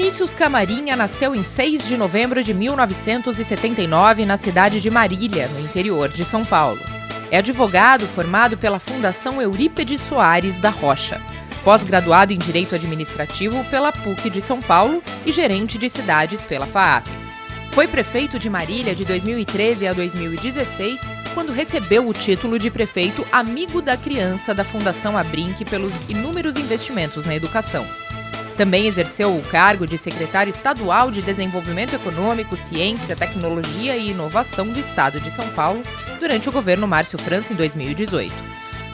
Vinícius Camarinha nasceu em 6 de novembro de 1979 na cidade de Marília, no interior de São Paulo. É advogado formado pela Fundação Eurípedes Soares da Rocha, pós-graduado em Direito Administrativo pela PUC de São Paulo e gerente de cidades pela FAAP. Foi prefeito de Marília de 2013 a 2016, quando recebeu o título de prefeito amigo da criança da Fundação Abrinq pelos inúmeros investimentos na educação. Também exerceu o cargo de secretário estadual de Desenvolvimento Econômico, Ciência, Tecnologia e Inovação do Estado de São Paulo durante o governo Márcio França em 2018.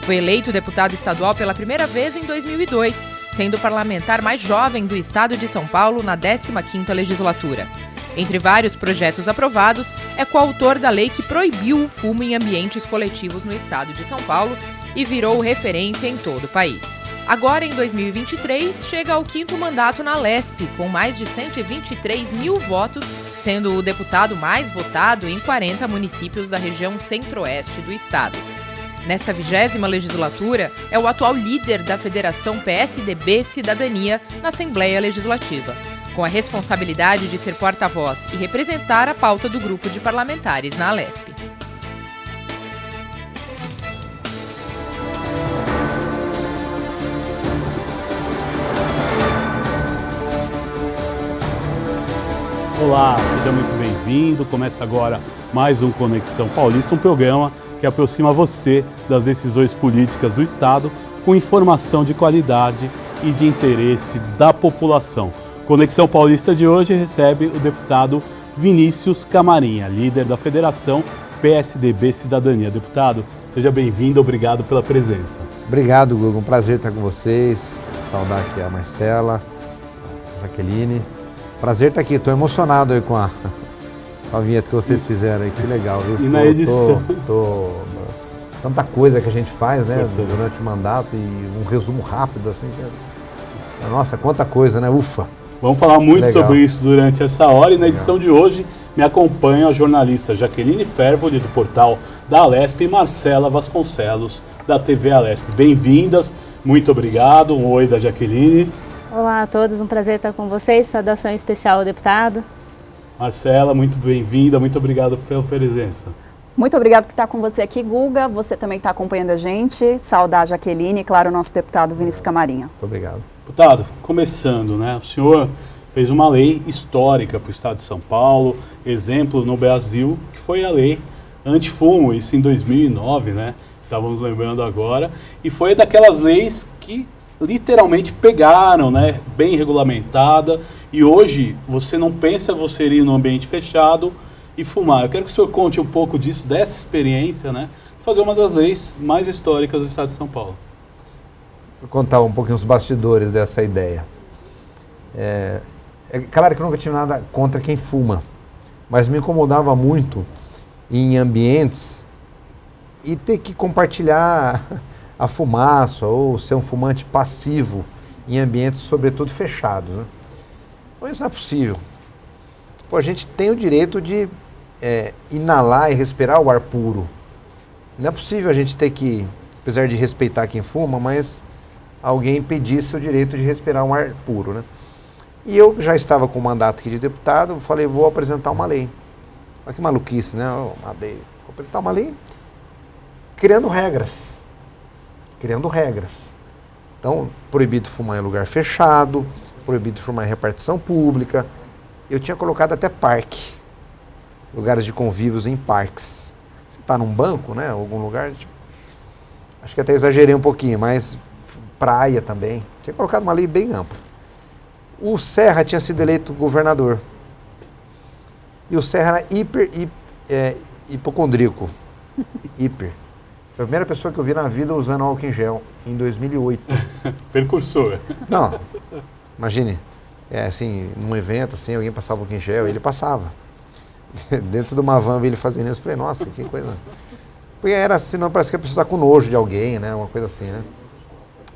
Foi eleito deputado estadual pela primeira vez em 2002, sendo o parlamentar mais jovem do Estado de São Paulo na 15ª legislatura. Entre vários projetos aprovados, é coautor da lei que proibiu o fumo em ambientes coletivos no Estado de São Paulo e virou referência em todo o país. Agora, em 2023, chega ao 5º mandato na Lesp, com mais de 123 mil votos, sendo o deputado mais votado em 40 municípios da região centro-oeste do estado. Nesta 20ª legislatura, é o atual líder da Federação PSDB Cidadania na Assembleia Legislativa, com a responsabilidade de ser porta-voz e representar a pauta do grupo de parlamentares na Lesp. Olá, seja muito bem-vindo. Começa agora mais um Conexão Paulista, um programa que aproxima você das decisões políticas do Estado com informação de qualidade e de interesse da população. Conexão Paulista de hoje recebe o deputado Vinícius Camarinha, líder da Federação PSDB Cidadania. Deputado, seja bem-vindo, obrigado pela presença. Obrigado, Guga, um prazer estar com vocês. Saudar aqui a Marcela, a Jaqueline. Prazer estar aqui, estou emocionado aí com a vinheta que vocês fizeram aí, que legal, viu? E na edição? Tanta coisa que a gente faz, né, durante o mandato e um resumo rápido, assim. Nossa, quanta coisa, né? Ufa! Vamos falar muito sobre isso durante essa hora e na edição de hoje me acompanha a jornalista Jaqueline Fervoli, do portal da Alesp, e Marcela Vasconcelos, da TV Alesp. Bem-vindas, muito obrigado. Um oi da Jaqueline. Olá a todos, um prazer estar com vocês. Saudação especial ao deputado. Marcela, muito bem-vinda, muito obrigado pela presença. Muito obrigado por estar com você aqui, Guga. Você também que está acompanhando a gente. Saudar a Jaqueline e, claro, o nosso deputado Vinícius Camarinha. Muito obrigado. Deputado, começando, né? O senhor fez uma lei histórica para o Estado de São Paulo, exemplo no Brasil, que foi a lei antifumo, isso em 2009, né? Estávamos lembrando agora. E foi daquelas leis que literalmente pegaram, né, bem regulamentada, e hoje você não pensa você ir num ambiente fechado e fumar. Eu quero que o senhor conte um pouco disso, dessa experiência, né, de fazer uma das leis mais históricas do Estado de São Paulo. Vou contar um pouquinho os bastidores dessa ideia. É claro que eu nunca tive nada contra quem fuma, mas me incomodava muito em ambientes e ter que compartilhar a fumaça ou ser um fumante passivo em ambientes, sobretudo, fechados, né? Então, isso não é possível. Pô, a gente tem o direito de inalar e respirar o ar puro. Não é possível a gente ter que, apesar de respeitar quem fuma, mas alguém impedir seu direito de respirar um ar puro, né? E eu já estava com o mandato aqui de deputado, falei, vou apresentar uma lei. Olha que maluquice, né? Vou apresentar uma lei criando regras. Então, proibido fumar em lugar fechado, proibido fumar em repartição pública. Eu tinha colocado até parque, lugares de convívios em parques. Você está num banco, né, algum lugar, tipo, acho que até exagerei um pouquinho, mas praia também. Tinha colocado uma lei bem ampla. O Serra tinha sido eleito governador. E o Serra era hipocondríaco. Hiper. Foi a primeira pessoa que eu vi na vida usando álcool em gel, em 2008. Percursor. Não, imagine, assim, num evento, assim, alguém passava álcool em gel, ele passava. Dentro de uma van, eu vi ele fazendo isso, eu falei, nossa, que coisa. Porque era assim, não parece que a pessoa está com nojo de alguém, né, uma coisa assim, né.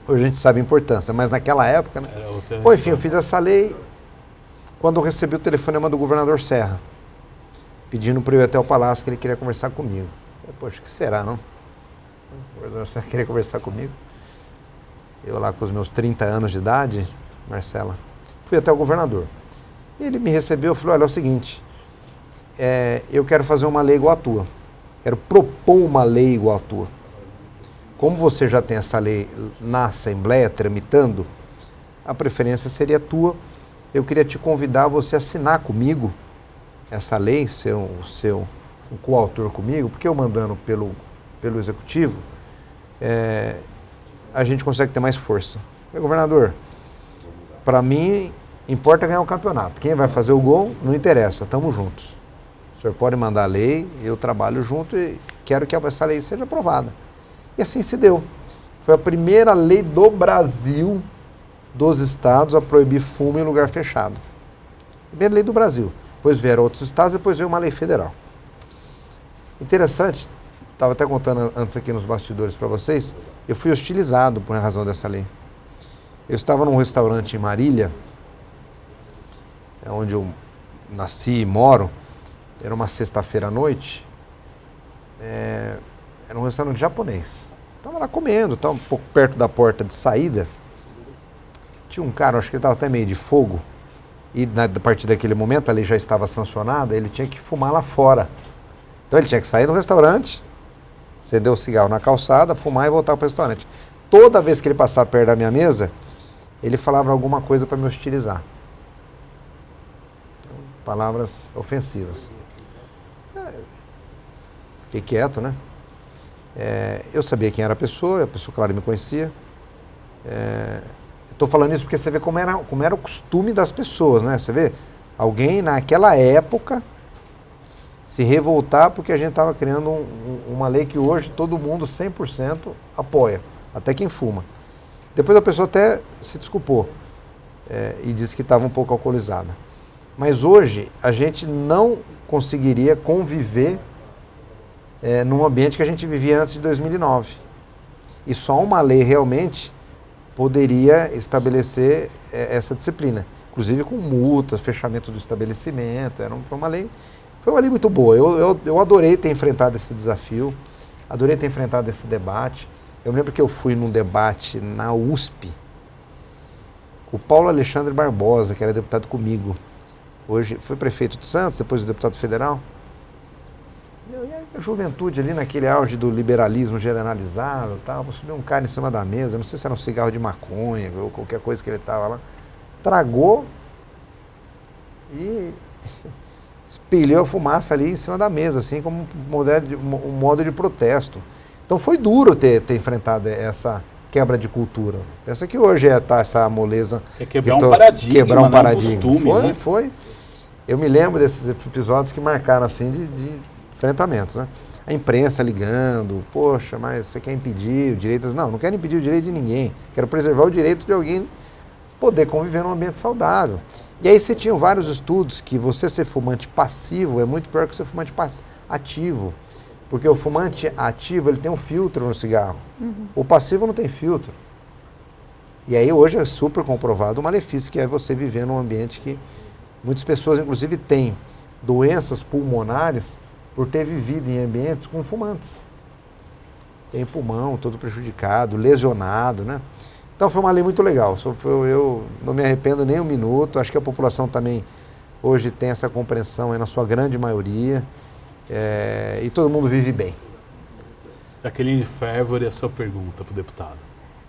Hoje a gente sabe a importância, mas naquela época, né. Pô, enfim, eu fiz essa lei quando eu recebi o telefonema do governador Serra, pedindo para eu ir até o palácio, que ele queria conversar comigo. Eu, poxa, o que será, não? O governador Serra queria conversar comigo. Eu lá com os meus 30 anos de idade, Marcela, fui até o governador. Ele me recebeu e falou, olha, é o seguinte, eu quero fazer uma lei igual à tua. Quero propor uma lei igual à tua. Como você já tem essa lei na Assembleia tramitando, a preferência seria tua. Eu queria te convidar a você assinar comigo essa lei, ser um coautor comigo, porque eu mandando pelo Executivo, a gente consegue ter mais força. Governador, para mim, importa ganhar o campeonato. Quem vai fazer o gol, não interessa, estamos juntos. O senhor pode mandar a lei, eu trabalho junto e quero que essa lei seja aprovada. E assim se deu. Foi a primeira lei do Brasil, dos estados, a proibir fumo em lugar fechado. Primeira lei do Brasil. Depois vieram outros estados, depois veio uma lei federal. Interessante, estava até contando antes aqui nos bastidores para vocês, eu fui hostilizado por razão dessa lei. Eu estava num restaurante em Marília, onde eu nasci e moro, era uma sexta-feira à noite, era um restaurante japonês. Estava lá comendo, estava um pouco perto da porta de saída. Tinha um cara, acho que ele estava até meio de fogo, e a partir daquele momento a lei já estava sancionada, ele tinha que fumar lá fora. Então ele tinha que sair do restaurante, acender o cigarro na calçada, fumar e voltar para o restaurante. Toda vez que ele passava perto da minha mesa, ele falava alguma coisa para me hostilizar. Palavras ofensivas. Fiquei quieto, né? Eu sabia quem era a pessoa, claro, me conhecia. Estou falando isso porque você vê como era o costume das pessoas, né? Você vê alguém naquela época se revoltar porque a gente estava criando uma lei que hoje todo mundo 100% apoia, até quem fuma. Depois a pessoa até se desculpou e disse que estava um pouco alcoolizada. Mas hoje a gente não conseguiria conviver num ambiente que a gente vivia antes de 2009. E só uma lei realmente poderia estabelecer essa disciplina. Inclusive com multas, fechamento do estabelecimento. Foi uma lei muito boa. Eu adorei ter enfrentado esse desafio, adorei ter enfrentado esse debate. Eu lembro que eu fui num debate na USP com o Paulo Alexandre Barbosa, que era deputado comigo. Hoje foi prefeito de Santos, depois deputado federal. E a juventude ali naquele auge do liberalismo generalizado, tal, subiu um cara em cima da mesa, não sei se era um cigarro de maconha ou qualquer coisa que ele estava lá, tragou e espelhou a fumaça ali em cima da mesa, assim como um modo de protesto. Então foi duro ter enfrentado essa quebra de cultura. Pensa que hoje essa moleza... Quebrar um paradigma, quebrar um paradigma. Costume, Foi. Eu me lembro desses episódios que marcaram assim de enfrentamentos, né? A imprensa ligando, poxa, mas você quer impedir o direito... Não quero impedir o direito de ninguém. Quero preservar o direito de alguém poder conviver num ambiente saudável. E aí você tinha vários estudos que você ser fumante passivo é muito pior que ser fumante ativo. Porque o fumante ativo, ele tem um filtro no cigarro. O passivo não tem filtro. E aí hoje é super comprovado o malefício que é você viver num ambiente que muitas pessoas, inclusive, têm doenças pulmonares por ter vivido em ambientes com fumantes. Tem pulmão todo prejudicado, lesionado, né? Então foi uma lei muito legal. Eu não me arrependo nem um minuto. Acho que a população também hoje tem essa compreensão aí na sua grande maioria. E todo mundo vive bem. Jaqueline Fervore, a sua pergunta para o deputado.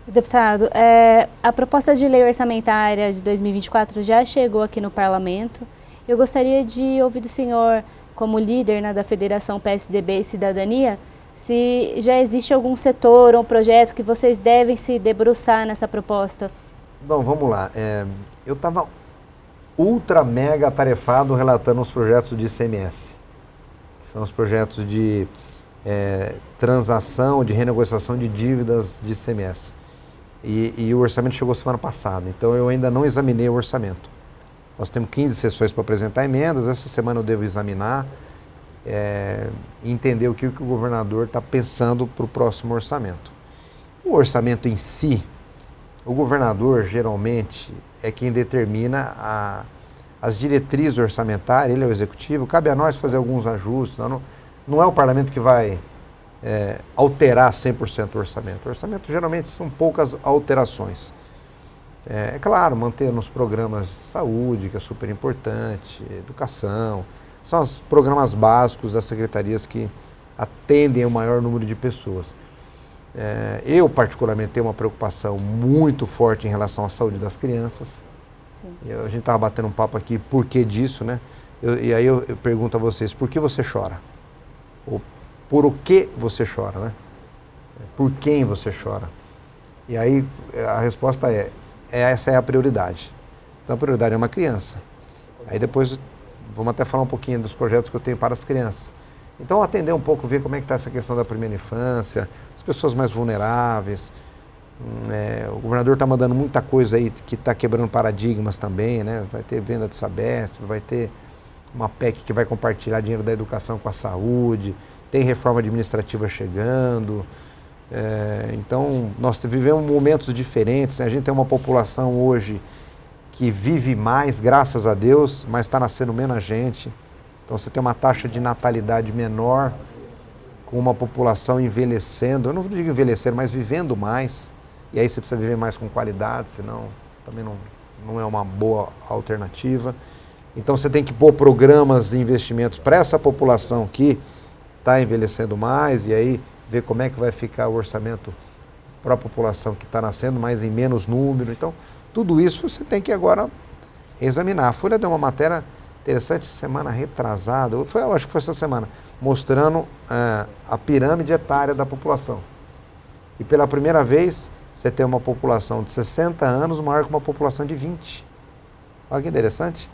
Deputado, a proposta de lei orçamentária de 2024 já chegou aqui no Parlamento. Eu gostaria de ouvir do senhor, como líder da Federação PSDB e Cidadania, se já existe algum setor ou projeto que vocês devem se debruçar nessa proposta. Então, vamos lá. Eu estava ultra mega atarefado relatando os projetos de ICMS. São os projetos de transação, de renegociação de dívidas de ICMS. E o orçamento chegou semana passada, então eu ainda não examinei o orçamento. Nós temos 15 sessões para apresentar emendas, essa semana eu devo examinar e entender o que o governador está pensando para o próximo orçamento. O orçamento em si, o governador geralmente é quem determina as diretrizes orçamentárias, ele é o executivo, cabe a nós fazer alguns ajustes, não é o parlamento que vai alterar 100% o orçamento. O orçamento geralmente são poucas alterações. É claro, manter nos programas de saúde, que é super importante, educação, são os programas básicos das secretarias que atendem ao maior número de pessoas. Eu, particularmente, tenho uma preocupação muito forte em relação à saúde das crianças. Sim. A gente estava batendo um papo aqui, por que disso, né? E aí eu pergunto a vocês, por que você chora? Ou por o que você chora, né? Por quem você chora? E aí a resposta essa é a prioridade. Então a prioridade é uma criança. Aí depois vamos até falar um pouquinho dos projetos que eu tenho para as crianças. Então atender um pouco, ver como é que está essa questão da primeira infância, as pessoas mais vulneráveis. O governador está mandando muita coisa aí que está quebrando paradigmas também, né? Vai ter venda de Sabesp, vai ter uma PEC que vai compartilhar dinheiro da educação com a saúde, tem reforma administrativa chegando. Então, nós vivemos momentos diferentes, né? A gente tem uma população hoje que vive mais, graças a Deus, mas está nascendo menos gente. Então, você tem uma taxa de natalidade menor, com uma população envelhecendo, eu não digo envelhecendo, mas vivendo mais. E aí você precisa viver mais com qualidade, senão também não é uma boa alternativa. Então, você tem que pôr programas e investimentos para essa população que está envelhecendo mais, e aí ver como é que vai ficar o orçamento para a população que está nascendo, mas em menos número. Então, tudo isso você tem que agora examinar. A Folha deu uma matéria interessante semana retrasada, eu acho que foi essa semana, mostrando a pirâmide etária da população. E pela primeira vez, você tem uma população de 60 anos maior que uma população de 20. Olha que interessante.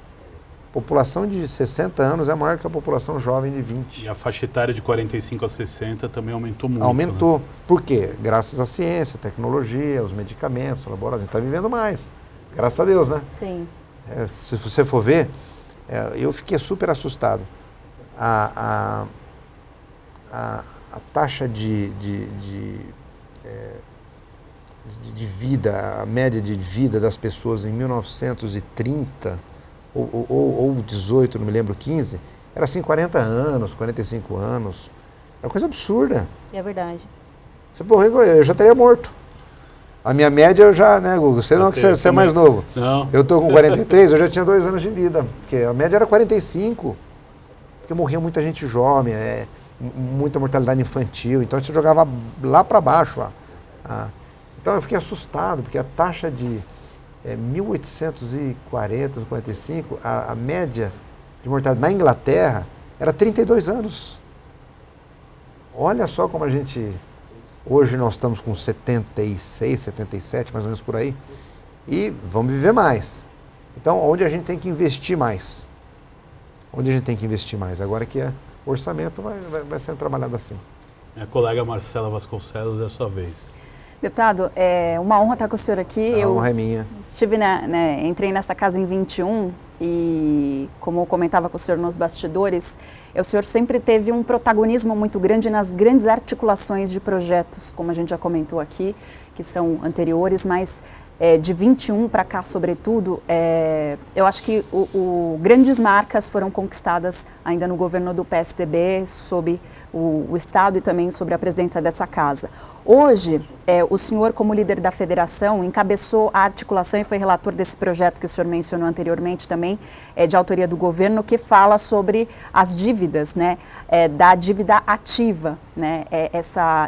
A população de 60 anos é maior que a população jovem de 20. E a faixa etária de 45 a 60 também aumentou muito. Aumentou. Né? Por quê? Graças à ciência, tecnologia, os medicamentos, laboratórios. A gente está vivendo mais. Graças a Deus, né? Sim. Se você for ver, eu fiquei super assustado. A taxa de vida, a média de vida das pessoas em 1930... ou 18, não me lembro, 15, era assim 40 anos, 45 anos. É uma coisa absurda. É verdade. Você morreu, eu já teria morto. A minha média eu já, né, Gugu? Você não, que você é mais novo. Não. Eu estou com 43, eu já tinha 2 anos de vida. Porque a média era 45. Porque morria muita gente jovem, muita mortalidade infantil. Então a gente jogava lá para baixo. Então eu fiquei assustado, porque a taxa de 1840, 45, a média de mortalidade na Inglaterra era 32 anos. Olha só como a gente... Hoje nós estamos com 76, 77, mais ou menos por aí. E vamos viver mais. Então, onde a gente tem que investir mais? Onde a gente tem que investir mais? Agora que o orçamento vai sendo trabalhado assim. Minha colega Marcela Vasconcelos, é a sua vez. Deputado, é uma honra estar com o senhor aqui. A honra é minha. Entrei nessa casa em 21 e, como eu comentava com o senhor nos bastidores, o senhor sempre teve um protagonismo muito grande nas grandes articulações de projetos, como a gente já comentou aqui, que são anteriores, mas de 21 para cá, sobretudo, eu acho que grandes marcas foram conquistadas ainda no governo do PSDB, sob o Estado e também sobre a presidência dessa casa. Hoje, o senhor, como líder da federação, encabeçou a articulação e foi relator desse projeto que o senhor mencionou anteriormente também, de autoria do governo, que fala sobre as dívidas, né, da dívida ativa, né,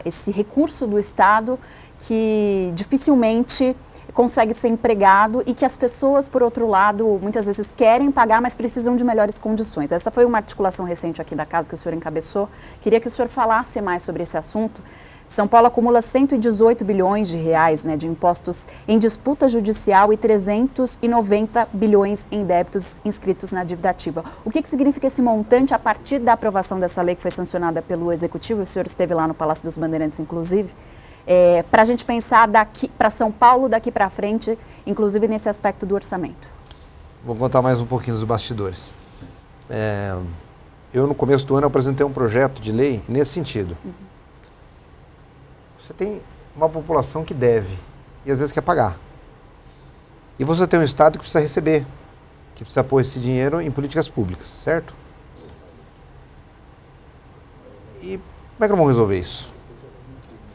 esse recurso do Estado que dificilmente consegue ser empregado e que as pessoas, por outro lado, muitas vezes querem pagar, mas precisam de melhores condições. Essa foi uma articulação recente aqui da casa que o senhor encabeçou. Queria que o senhor falasse mais sobre esse assunto. São Paulo acumula 118 bilhões de reais, né, de impostos em disputa judicial e 390 bilhões em débitos inscritos na dívida ativa. O que significa esse montante a partir da aprovação dessa lei que foi sancionada pelo Executivo? O senhor esteve lá no Palácio dos Bandeirantes, inclusive. Para a gente pensar para São Paulo daqui para frente, inclusive nesse aspecto do orçamento. Vou contar mais um pouquinho dos bastidores. Eu, no começo do ano, apresentei um projeto de lei nesse sentido. Você tem uma população que deve e às vezes quer pagar. E você tem um Estado que precisa receber, que precisa pôr esse dinheiro em políticas públicas, certo? E como é que nós vamos resolver isso?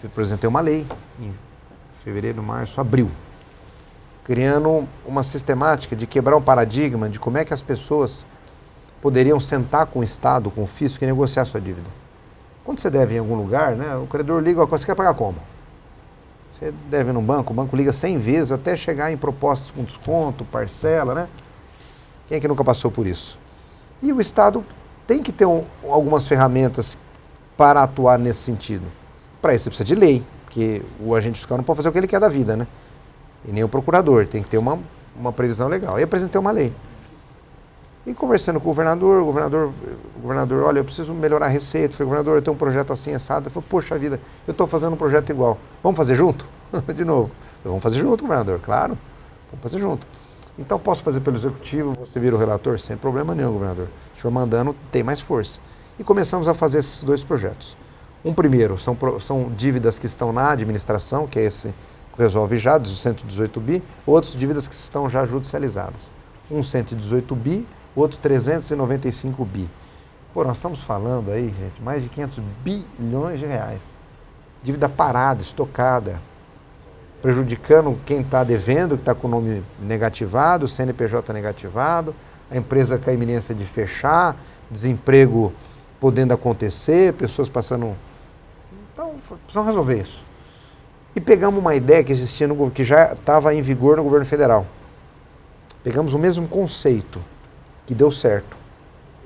Eu apresentei uma lei em fevereiro, março, abril. criando uma sistemática de quebrar um paradigma de como é que as pessoas poderiam sentar com o Estado, com o fisco e negociar a sua dívida. Quando você deve em algum lugar, né, o credor liga, você quer pagar como? Você deve no banco, o banco liga 100 vezes até chegar em propostas com desconto, parcela, né? Quem é que nunca passou por isso? E o Estado tem que ter algumas ferramentas para atuar nesse sentido. Para isso você precisa de lei, porque o agente fiscal não pode fazer o que ele quer da vida, né? E nem o procurador, tem que ter uma previsão legal. Aí eu apresentei uma lei. E conversando com o governador, olha, eu preciso melhorar a receita. Eu falei, governador, eu tenho um projeto assim, assado. Ele falou, poxa vida, eu estou fazendo um projeto igual. Vamos fazer junto? De novo. Vamos fazer junto, governador, claro. Vamos fazer junto. Então, posso fazer pelo executivo, você vira o relator? Sem problema nenhum, governador. O senhor mandando tem mais força. E começamos a fazer esses dois projetos. Um primeiro são dívidas que estão na administração, que é esse que resolve já, dos 118 bi. Outros dívidas que estão já judicializadas. Um 118 bi, outro 395 bi. Pô, nós estamos falando aí, gente, mais de 500 bilhões de reais. Dívida parada, estocada, prejudicando quem está devendo, que está com o nome negativado, CNPJ negativado, a empresa com a iminência de fechar, desemprego podendo acontecer, pessoas passando... Então, precisamos resolver isso. E pegamos uma ideia que existia, que já estava em vigor no governo federal. Pegamos o mesmo conceito, que deu certo.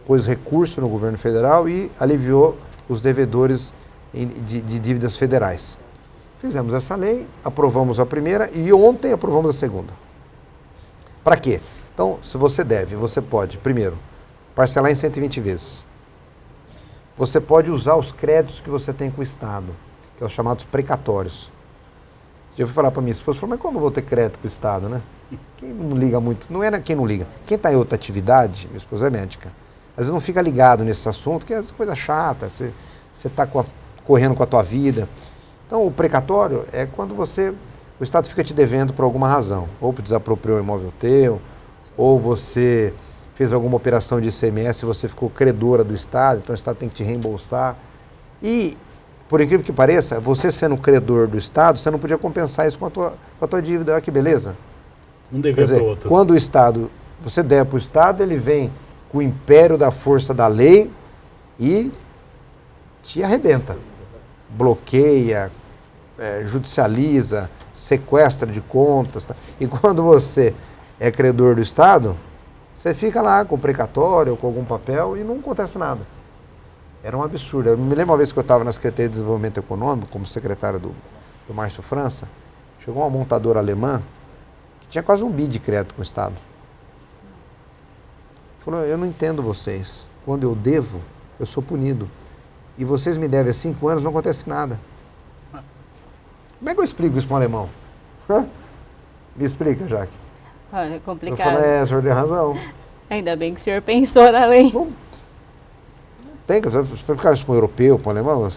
Pôs recurso no governo federal e aliviou os devedores de dívidas federais. Fizemos essa lei, aprovamos a primeira e ontem aprovamos a segunda. Para quê? Então, se você deve, você pode, primeiro, parcelar em 120 vezes. Você pode usar os créditos que você tem com o Estado, que são os chamados precatórios. Eu fui falar para minha esposa, mas como eu vou ter crédito com o Estado, né? Quem não liga muito, não era quem não liga. Quem está em outra atividade, minha esposa é médica, às vezes não fica ligado nesse assunto, que é coisa chata, você está correndo com a tua vida. Então, o precatório é quando o Estado fica te devendo por alguma razão, ou desapropriou o imóvel teu, ou você fez alguma operação de ICMS e você ficou credora do Estado, então o Estado tem que te reembolsar. E, por incrível que pareça, você sendo credor do Estado, você não podia compensar isso com a tua dívida. Olha que beleza. Um dever para o outro. Quando o Estado, você deve para o Estado, ele vem com o império da força da lei e te arrebenta. Bloqueia, judicializa, sequestra de contas. Tá? E quando você é credor do Estado, você fica lá com precatório ou com algum papel e não acontece nada. Era um absurdo. Eu me lembro uma vez que eu estava na Secretaria de Desenvolvimento Econômico, como secretário do Márcio França, chegou uma montadora alemã que tinha quase 1 bi de crédito com o Estado. Falou, eu não entendo vocês. Quando eu devo, eu sou punido. E vocês me devem há 5 anos, não acontece nada. Como é que eu explico isso para um alemão? Me explica, Jaque. Olha, é complicado. Eu falei, o senhor tem razão. Ainda bem que o senhor pensou na lei. Bom, tem que explicar isso para um europeu, para um alemão.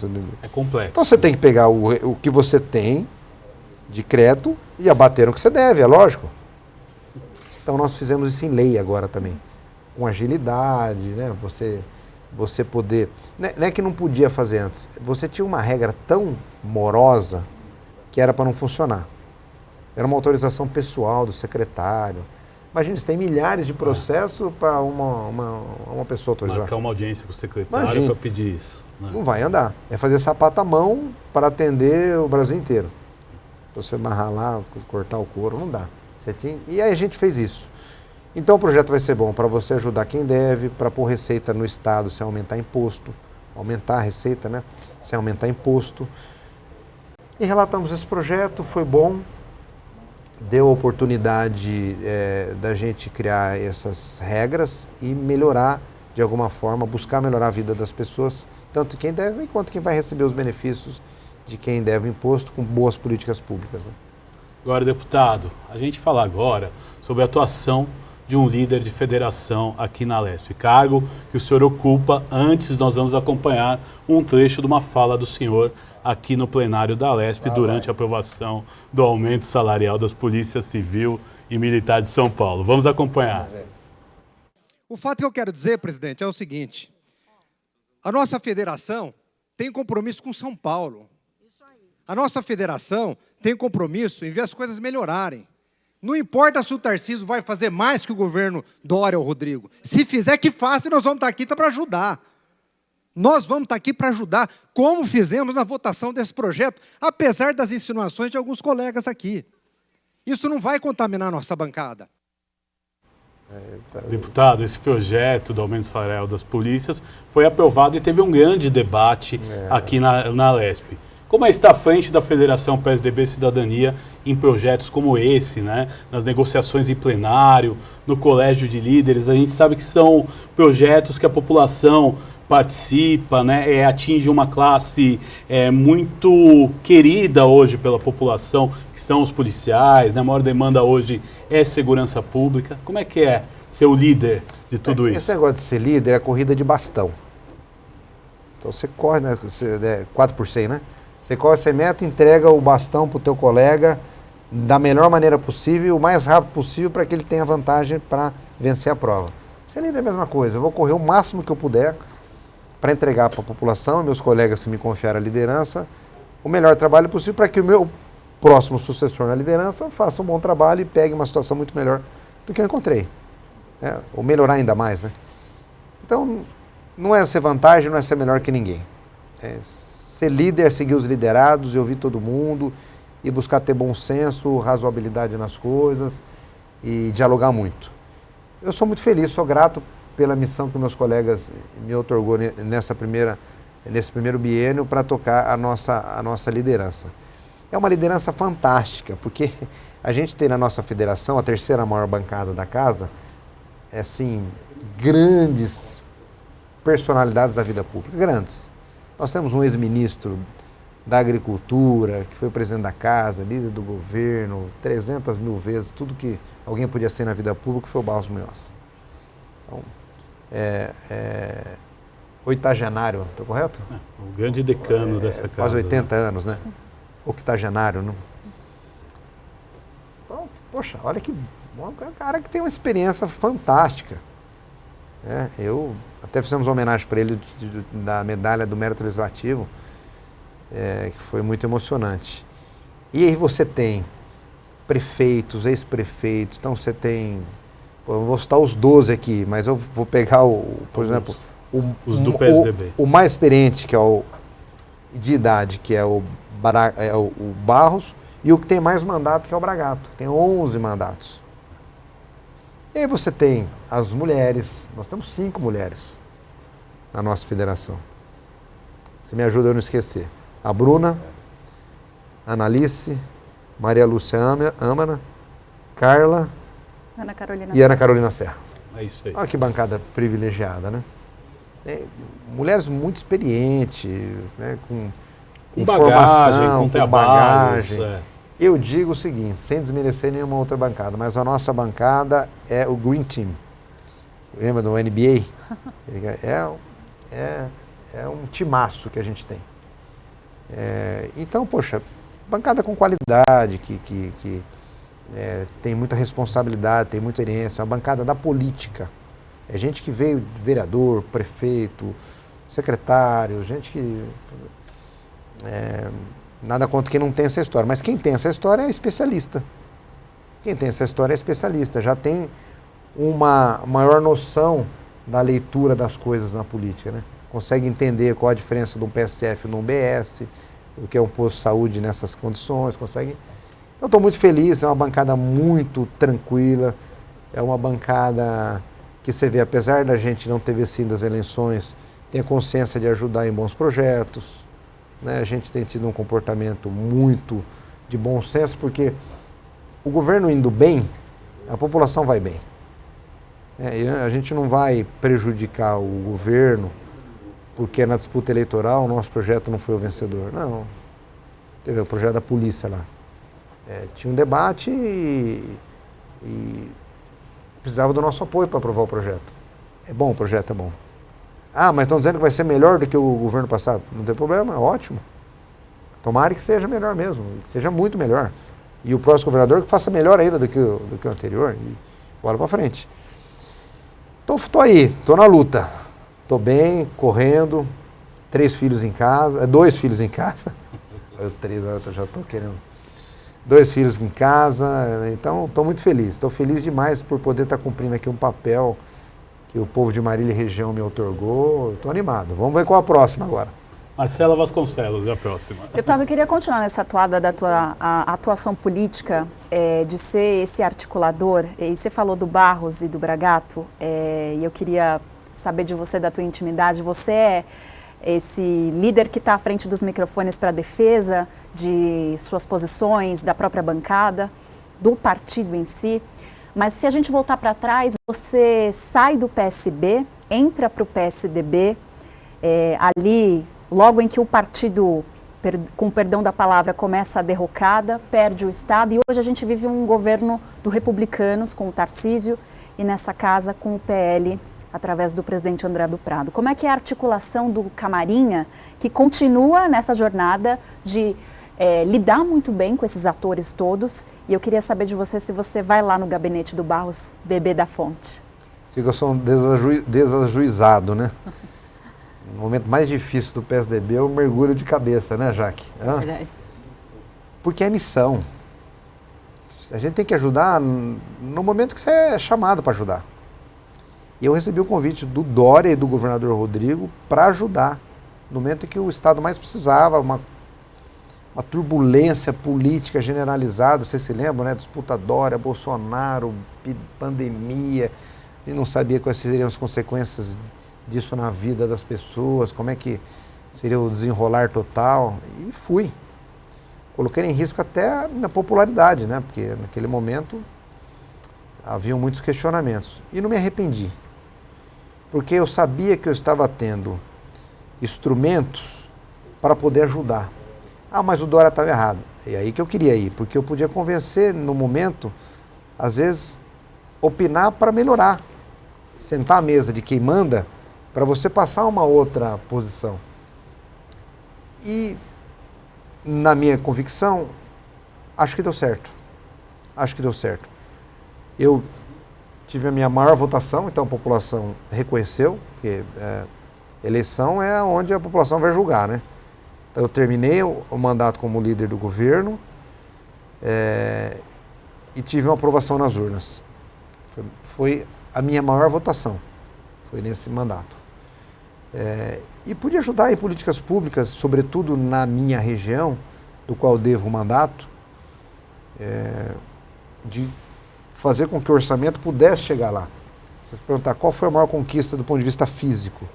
É complexo. Então você tem que pegar o que você tem de crédito e abater no que você deve, é lógico. Então nós fizemos isso em lei agora também. Com agilidade, né? Você poder... Não é que não podia fazer antes. Você tinha uma regra tão morosa que era para não funcionar. Era uma autorização pessoal do secretário. Imagina, você tem milhares de processos para uma pessoa autorizar. Marcar uma audiência com o secretário para pedir isso. Né? Não vai andar. É fazer sapato à mão para atender o Brasil inteiro. Você amarrar lá, cortar o couro, não dá. E aí a gente fez isso. Então o projeto vai ser bom para você ajudar quem deve, para pôr receita no Estado sem aumentar imposto, aumentar a receita, né? Sem aumentar imposto. E relatamos esse projeto, foi bom. Deu a oportunidade da gente criar essas regras e melhorar, de alguma forma, buscar melhorar a vida das pessoas, tanto quem deve quanto quem vai receber os benefícios de quem deve o imposto com boas políticas públicas. Né? Agora, deputado, a gente fala agora sobre a atuação de um líder de federação aqui na Alesp, cargo que o senhor ocupa. Antes, nós vamos acompanhar um trecho de uma fala do senhor aqui no plenário da Alesp durante a aprovação do aumento salarial das polícias civil e militar de São Paulo. Vamos acompanhar. O fato que eu quero dizer, presidente, é o seguinte. A nossa federação tem compromisso com São Paulo. A nossa federação tem compromisso em ver as coisas melhorarem. Não importa se o Tarcísio vai fazer mais que o governo Dória ou Rodrigo. Se fizer, que faça, e nós vamos estar aqui para ajudar. Nós vamos estar aqui para ajudar, como fizemos na votação desse projeto, apesar das insinuações de alguns colegas aqui. Isso não vai contaminar a nossa bancada. Deputado, esse projeto do aumento salarial das polícias foi aprovado e teve um grande debate aqui na Lesp. Como está à frente da Federação PSDB Cidadania em projetos como esse, né? Nas negociações em plenário, no colégio de líderes? A gente sabe que são projetos que a população participa, né? Atinge uma classe muito querida hoje pela população, que são os policiais, né? A maior demanda hoje é segurança pública. Como é que é ser o líder de tudo isso? Esse negócio de ser líder é a corrida de bastão. Então você corre, né? 4 por 100, né? Você corre, você meta, entrega o bastão para o teu colega da melhor maneira possível, o mais rápido possível, para que ele tenha vantagem para vencer a prova. Ser líder é a mesma coisa. Eu vou correr o máximo que eu puder para entregar para a população, meus colegas que me confiaram a liderança, o melhor trabalho possível para que o meu próximo sucessor na liderança faça um bom trabalho e pegue uma situação muito melhor do que eu encontrei. Ou melhorar ainda mais, né? Então, não é ser vantagem, não é ser melhor que ninguém. Ser líder é seguir os liderados e ouvir todo mundo e buscar ter bom senso, razoabilidade nas coisas e dialogar muito. Eu sou muito feliz, sou grato pela missão que meus colegas me outorgou nesse primeiro biênio para tocar a nossa liderança. É uma liderança fantástica, porque a gente tem na nossa federação, a terceira maior bancada da casa, assim, grandes personalidades da vida pública, grandes. Nós temos um ex-ministro da Agricultura, que foi presidente da casa, líder do governo, 300 mil vezes, tudo que alguém podia ser na vida pública foi o Barros Munhoz. Então, oitagenário, estou correto? O grande decano dessa casa. Quase 80 anos, né? Sim. Octogenário, não? Então, poxa, olha que um cara que tem uma experiência fantástica. Eu até fizemos uma homenagem para ele da medalha do mérito legislativo, que foi muito emocionante. E aí você tem prefeitos, ex-prefeitos, então você tem, eu vou citar os 12 aqui, mas eu vou pegar, por exemplo, os do PSDB. O mais experiente, que é o de idade, que é o Barros, e o que tem mais mandato, que é o Bragato, que tem 11 mandatos. E aí você tem as mulheres, nós temos 5 mulheres na nossa federação. Você me ajuda a não esquecer. A Bruna, a Analice, Maria Lúcia Amana, Carla Ana Carolina e Ana Carolina Serra. É isso aí. Olha que bancada privilegiada, né? Mulheres muito experientes, né? com formação, com bagagem. Eu digo o seguinte, sem desmerecer nenhuma outra bancada, mas a nossa bancada é o Green Team. Lembra do NBA? É um timaço que a gente tem. Então, poxa, bancada com qualidade, que tem muita responsabilidade, tem muita experiência, é uma bancada da política. É gente que veio de vereador, prefeito, secretário, gente que... nada contra quem não tem essa história, mas quem tem essa história é especialista. Quem tem essa história é especialista, já tem uma maior noção da leitura das coisas na política, né? Consegue entender qual a diferença de um PSF num BS, o que é um posto de saúde nessas condições, consegue... Eu estou muito feliz, é uma bancada muito tranquila, é uma bancada que você vê, apesar da gente não ter vencido as eleições, tem a consciência de ajudar em bons projetos, né? A gente tem tido um comportamento muito de bom senso, porque o governo indo bem, a população vai bem. E a gente não vai prejudicar o governo porque na disputa eleitoral o nosso projeto não foi o vencedor. Não. Teve o projeto da polícia lá. Tinha um debate e precisava do nosso apoio para aprovar o projeto. É bom, o projeto é bom. Ah, mas estão dizendo que vai ser melhor do que o governo passado. Não tem problema, é ótimo. Tomara que seja melhor mesmo, que seja muito melhor. E o próximo governador que faça melhor ainda do que o anterior. E bola para frente. Então, estou aí, estou na luta. Estou bem, correndo, 2 filhos em casa. Eu 3 eu já estou querendo. 2 filhos em casa, então estou muito feliz. Estou feliz demais por poder estar cumprindo aqui um papel que o povo de Marília e região me outorgou. Estou animado. Vamos ver qual a próxima agora. Marcela Vasconcelos é a próxima. Deputado, eu queria continuar nessa atuada da tua atuação política, de ser esse articulador. E você falou do Barros e do Bragato, e eu queria saber de você, da tua intimidade. Você é esse líder que está à frente dos microfones para a defesa de suas posições, da própria bancada, do partido em si. Mas se a gente voltar para trás, você sai do PSB, entra para o PSDB, ali, logo em que o partido, com perdão da palavra, começa a derrocada, perde o Estado, e hoje a gente vive um governo do Republicanos, com o Tarcísio, e nessa casa com o PL, através do presidente André do Prado. Como é que é a articulação do Camarinha, que continua nessa jornada de lidar muito bem com esses atores todos? E eu queria saber de você se você vai lá no gabinete do Barros beber da fonte. Fica só um desajuizado, né? No momento mais difícil do PSDB é o mergulho de cabeça, né, Jaque? Verdade. Porque é missão. A gente tem que ajudar no momento que você é chamado para ajudar. E eu recebi o convite do Dória e do governador Rodrigo para ajudar, no momento em que o Estado mais precisava, uma turbulência política generalizada. Vocês se lembram, né? Disputa Dória, Bolsonaro, pandemia, e não sabia quais seriam as consequências disso na vida das pessoas, como é que seria o desenrolar total, e fui. Coloquei em risco até a minha popularidade, né? Porque naquele momento haviam muitos questionamentos. E não me arrependi, porque eu sabia que eu estava tendo instrumentos para poder ajudar. Ah, mas o Dória estava errado. É aí que eu queria ir, porque eu podia convencer no momento, às vezes, opinar para melhorar. Sentar à mesa de quem manda, para você passar uma outra posição. E, na minha convicção, acho que deu certo. Acho que deu certo. Eu tive a minha maior votação, então a população reconheceu, porque eleição é onde a população vai julgar, né? Então eu terminei o mandato como líder do governo e tive uma aprovação nas urnas. Foi a minha maior votação, foi nesse mandato. E pude ajudar em políticas públicas, sobretudo na minha região, do qual devo o mandato, de fazer com que o orçamento pudesse chegar lá. Se você perguntar qual foi a maior conquista do ponto de vista físico,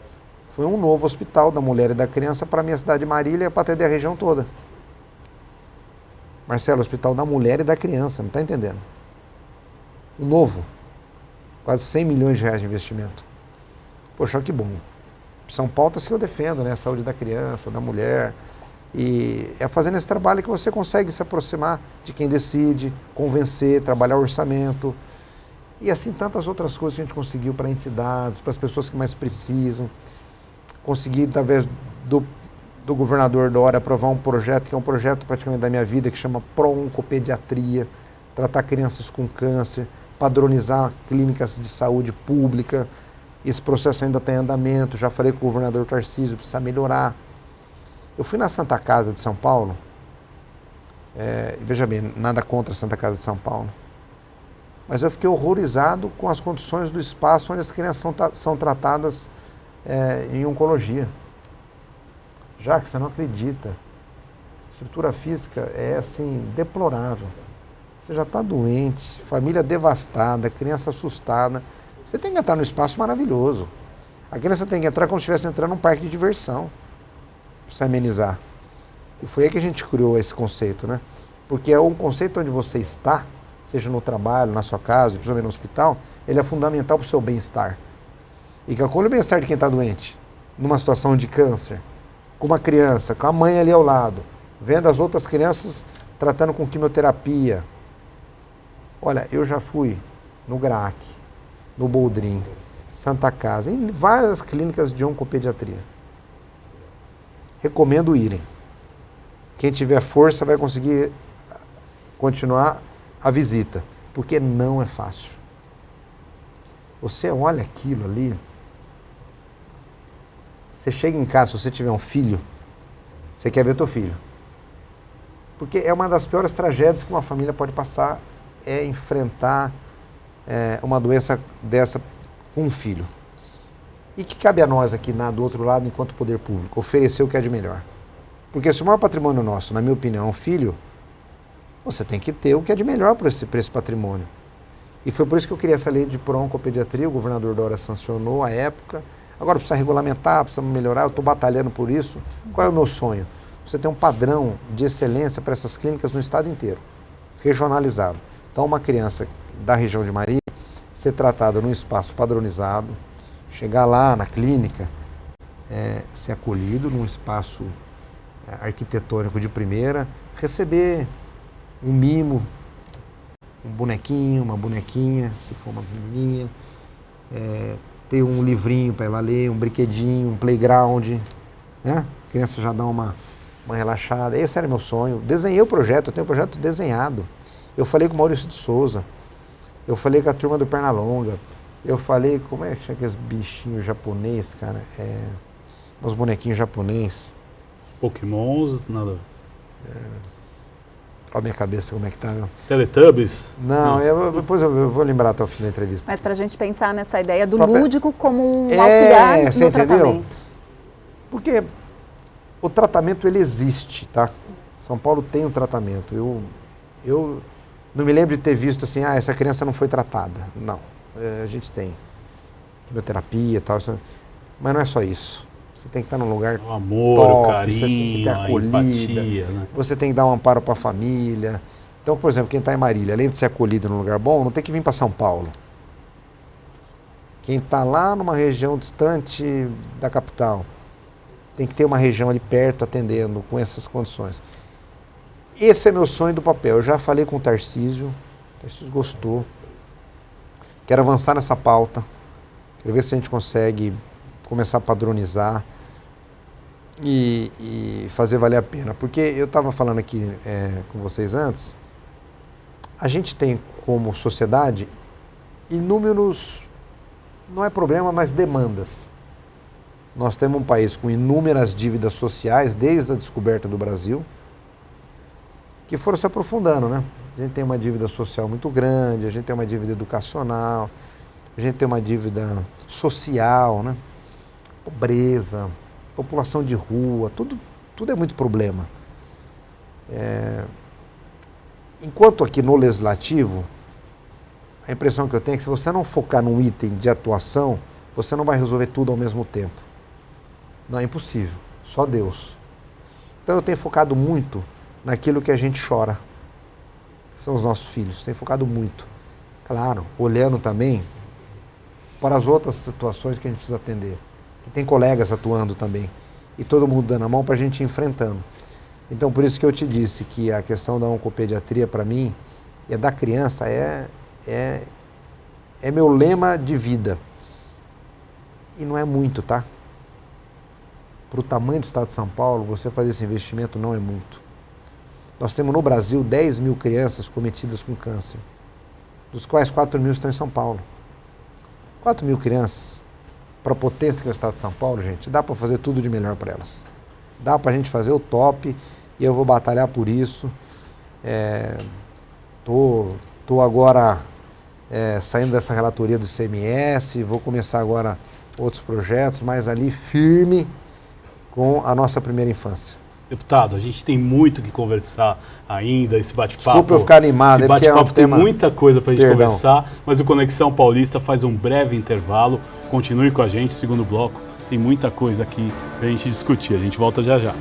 foi um novo hospital da mulher e da criança para a minha cidade de Marília, para atender a região toda. Marcelo, hospital da mulher e da criança, não está entendendo? Um novo, quase 100 milhões de reais de investimento. Poxa, que bom. São pautas que eu defendo, né? A saúde da criança, da mulher. E é fazendo esse trabalho que você consegue se aproximar de quem decide, convencer, trabalhar o orçamento. E assim tantas outras coisas que a gente conseguiu para entidades, para as pessoas que mais precisam. Consegui, através do governador Dória, aprovar um projeto, que é um projeto praticamente da minha vida, que chama Pro-Oncopediatria, tratar crianças com câncer, padronizar clínicas de saúde pública. Esse processo ainda está em andamento, já falei com o governador Tarcísio, precisa melhorar. Eu fui na Santa Casa de São Paulo, veja bem, nada contra a Santa Casa de São Paulo, mas eu fiquei horrorizado com as condições do espaço onde as crianças são tratadas em oncologia. Já que você não acredita, a estrutura física é assim, deplorável. Você já está doente, família devastada, criança assustada. Você tem que entrar num espaço maravilhoso. A criança tem que entrar como se estivesse entrando num parque de diversão, para se amenizar. E foi aí que a gente criou esse conceito, né? Porque é um conceito onde você está, seja no trabalho, na sua casa, principalmente no hospital, ele é fundamental para o seu bem-estar. E calcule o bem-estar de quem está doente, numa situação de câncer, com uma criança, com a mãe ali ao lado, vendo as outras crianças tratando com quimioterapia. Olha, eu já fui no GRAAC, no Boldrin, Santa Casa, em várias clínicas de oncopediatria. Recomendo irem. Quem tiver força vai conseguir continuar a visita, porque não é fácil. Você olha aquilo ali, você chega em casa, se você tiver um filho, você quer ver teu filho. Porque é uma das piores tragédias que uma família pode passar, é enfrentar uma doença dessa com um filho. E que cabe a nós aqui, do outro lado, enquanto poder público, oferecer o que é de melhor. Porque se o maior patrimônio nosso, na minha opinião, é um filho, você tem que ter o que é de melhor para esse patrimônio. E foi por isso que eu queria essa lei de oncopediatria, o governador Dória sancionou à época. Agora precisa regulamentar, precisa melhorar, eu estou batalhando por isso. Qual é o meu sonho? Você tem um padrão de excelência para essas clínicas no estado inteiro, regionalizado. Então, uma criança da região de Marília ser tratada num espaço padronizado, chegar lá na clínica, ser acolhido num espaço arquitetônico de primeira, receber um mimo, um bonequinho, uma bonequinha, se for uma menininha, ter um livrinho para ela ler, um brinquedinho, um playground, né? A criança já dá uma relaxada. Esse era meu sonho. Desenhei o projeto, eu tenho o projeto desenhado. Eu falei com o Maurício de Souza, eu falei com a turma do Pernalonga, eu falei, como é que chama aqueles bichinhos japoneses, cara? Uns bonequinhos japoneses. Pokémons, nada. Olha a minha cabeça como é que tá, meu. Teletubbies? Não, depois eu vou lembrar até o fim da entrevista. Mas para a gente pensar nessa ideia do lúdico como um auxiliar no tratamento. Porque o tratamento, ele existe, tá? São Paulo tem um tratamento. Eu não me lembro de ter visto assim, essa criança não foi tratada. Não, a gente tem quimioterapia e tal, mas não é só isso. Você tem que estar num lugar o amor, top, o carinho, você tem que ter acolhida, a empatia, né? Você tem que dar um amparo para a família. Então, por exemplo, quem está em Marília, além de ser acolhido num lugar bom, não tem que vir para São Paulo. Quem está lá numa região distante da capital, tem que ter uma região ali perto atendendo com essas condições. Esse é meu sonho do papel. Eu já falei com o Tarcísio gostou. Quero avançar nessa pauta. Quero ver se a gente consegue começar a padronizar e fazer valer a pena. Porque eu estava falando aqui com vocês antes, a gente tem como sociedade inúmeros, não é problema, mas demandas. Nós temos um país com inúmeras dívidas sociais desde a descoberta do Brasil, que foram se aprofundando, né? A gente tem uma dívida social muito grande, a gente tem uma dívida educacional, a gente tem uma dívida social, né? Pobreza, população de rua, tudo é muito problema. Enquanto aqui no Legislativo, a impressão que eu tenho é que se você não focar num item de atuação, você não vai resolver tudo ao mesmo tempo. Não, é impossível. Só Deus. Então eu tenho focado muito naquilo que a gente chora. São os nossos filhos. Tenho focado muito. Claro, olhando também para as outras situações que a gente precisa atender. Que tem colegas atuando também. E todo mundo dando a mão para a gente ir enfrentando. Então por isso que eu te disse que a questão da oncopediatria para mim e a da criança é meu lema de vida. E não é muito, tá? Para o tamanho do estado de São Paulo, você fazer esse investimento não é muito. Nós temos no Brasil 10 mil crianças cometidas com câncer, dos quais 4 mil estão em São Paulo. 4 mil crianças, para a potência que é o estado de São Paulo, gente, dá para fazer tudo de melhor para elas. Dá para a gente fazer o top e eu vou batalhar por isso. Tô agora saindo dessa relatoria do ICMS, vou começar agora outros projetos, mas ali firme com a nossa primeira infância. Deputado, a gente tem muito que conversar ainda, esse bate-papo. Desculpa eu ficar animado, esse bate-papo tem muita coisa para a gente Perdão. conversar, mas o Conexão Paulista faz um breve intervalo. Continue com a gente, segundo bloco. Tem muita coisa aqui para a gente discutir. A gente volta já já.